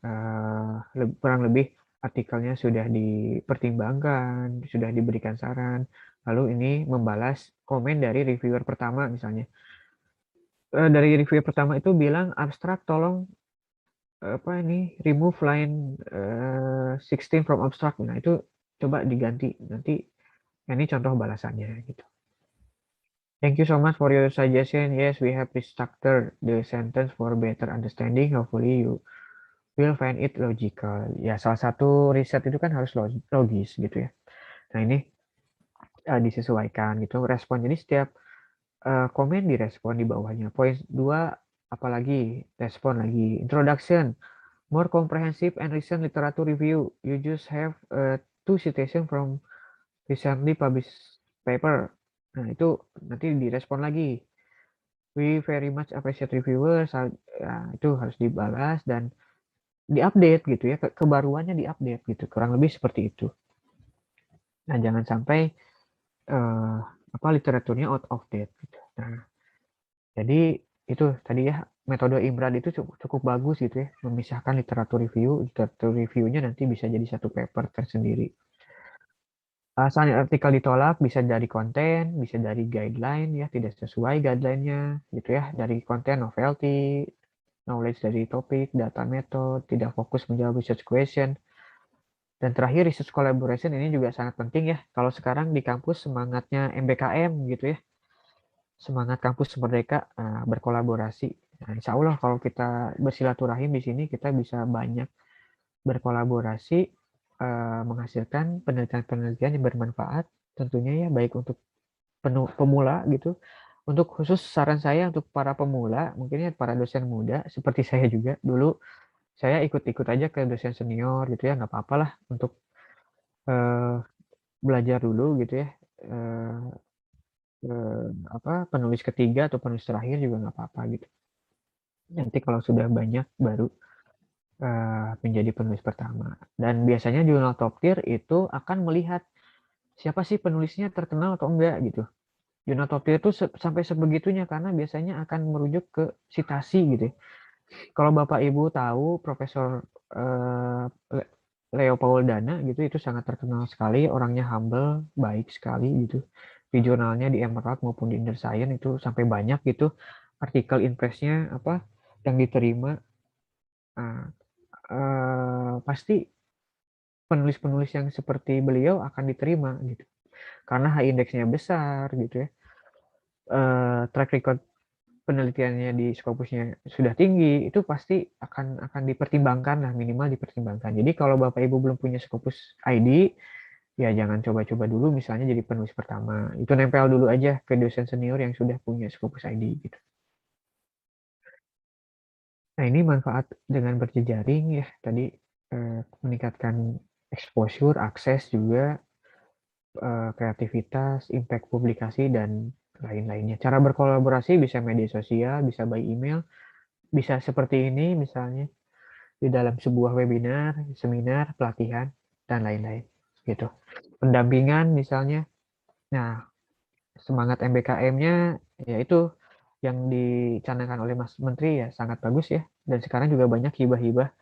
Kurang lebih artikelnya sudah dipertimbangkan, sudah diberikan saran. Lalu ini membalas komen dari reviewer pertama misalnya. Dari review pertama itu bilang abstrak tolong remove line 16 from abstract. Nah, itu coba diganti. Nanti ini contoh balasannya gitu. Thank you so much for your suggestion. Yes, we have restructured the sentence for better understanding. Hopefully you will find it logical. Ya, salah satu riset itu kan harus logis gitu ya. Nah, ini disesuaikan gitu respon. Jadi setiap komen direspon di bawahnya. Poin 2 apalagi respon lagi. Introduction, more comprehensive and recent literature review. You just have 2 citation from recently published paper. Nah, itu nanti direspon lagi. We very much appreciate reviewers. Ya, itu harus dibalas dan diupdate gitu ya. Kebaruannya diupdate gitu. Kurang lebih seperti itu. Nah, jangan sampai literaturnya out of date gitu. Nah, jadi itu tadi ya metode IMRAD itu cukup bagus gitu ya, memisahkan literatur reviewnya nanti bisa jadi satu paper tersendiri. Saat artikel ditolak bisa dari konten, bisa dari guideline ya, tidak sesuai guideline-nya gitu ya, dari konten novelty, knowledge dari topik, data method, tidak fokus menjawab research question. Dan terakhir research collaboration ini juga sangat penting ya. Kalau sekarang di kampus semangatnya MBKM gitu ya. Semangat kampus merdeka berkolaborasi. Nah, insya Allah kalau kita bersilaturahim di sini kita bisa banyak berkolaborasi menghasilkan penelitian-penelitian yang bermanfaat tentunya ya baik untuk pemula gitu. Untuk khusus saran saya untuk para pemula, mungkin ya para dosen muda seperti saya juga dulu saya ikut-ikut aja ke dosen senior gitu ya, nggak apa-apa lah untuk belajar dulu gitu ya. Penulis ketiga atau penulis terakhir juga nggak apa-apa gitu. Nanti kalau sudah banyak baru menjadi penulis pertama. Dan biasanya jurnal top tier itu akan melihat siapa sih penulisnya terkenal atau enggak gitu. Jurnal top tier itu sampai sebegitunya karena biasanya akan merujuk ke citasi gitu. Kalau Bapak Ibu tahu Profesor Leo Pauldana gitu itu sangat terkenal sekali, orangnya humble, baik sekali gitu. Di jurnalnya di Emerald maupun di Inner Science itu sampai banyak gitu artikel impresnya yang diterima. Nah, pasti penulis-penulis yang seperti beliau akan diterima gitu. Karena H indeksnya besar gitu ya. Track record penelitiannya di Scopusnya sudah tinggi, itu pasti akan dipertimbangkan lah, minimal dipertimbangkan. Jadi kalau Bapak Ibu belum punya Scopus ID, ya jangan coba-coba dulu misalnya jadi penulis pertama. Itu nempel dulu aja ke dosen senior yang sudah punya Scopus ID gitu. Nah, ini manfaat dengan berjejaring ya, tadi meningkatkan exposure, akses juga, kreativitas, impact publikasi, dan lain-lainnya. Cara berkolaborasi bisa media sosial, bisa by email, bisa seperti ini misalnya, di dalam sebuah webinar, seminar, pelatihan, dan lain-lain. Gitu. Pendampingan misalnya, nah semangat MBKM-nya yaitu yang dicanangkan oleh Mas Menteri ya sangat bagus ya. Dan sekarang juga banyak hibah-hibah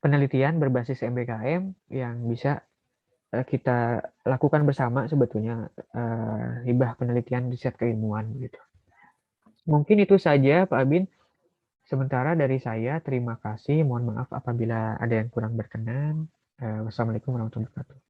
penelitian berbasis MBKM yang bisa kita lakukan bersama sebetulnya, hibah penelitian riset keilmuan gitu. Mungkin itu saja Pak Abin. Sementara dari saya terima kasih. Mohon maaf apabila ada yang kurang berkenan. Wassalamualaikum warahmatullahi wabarakatuh.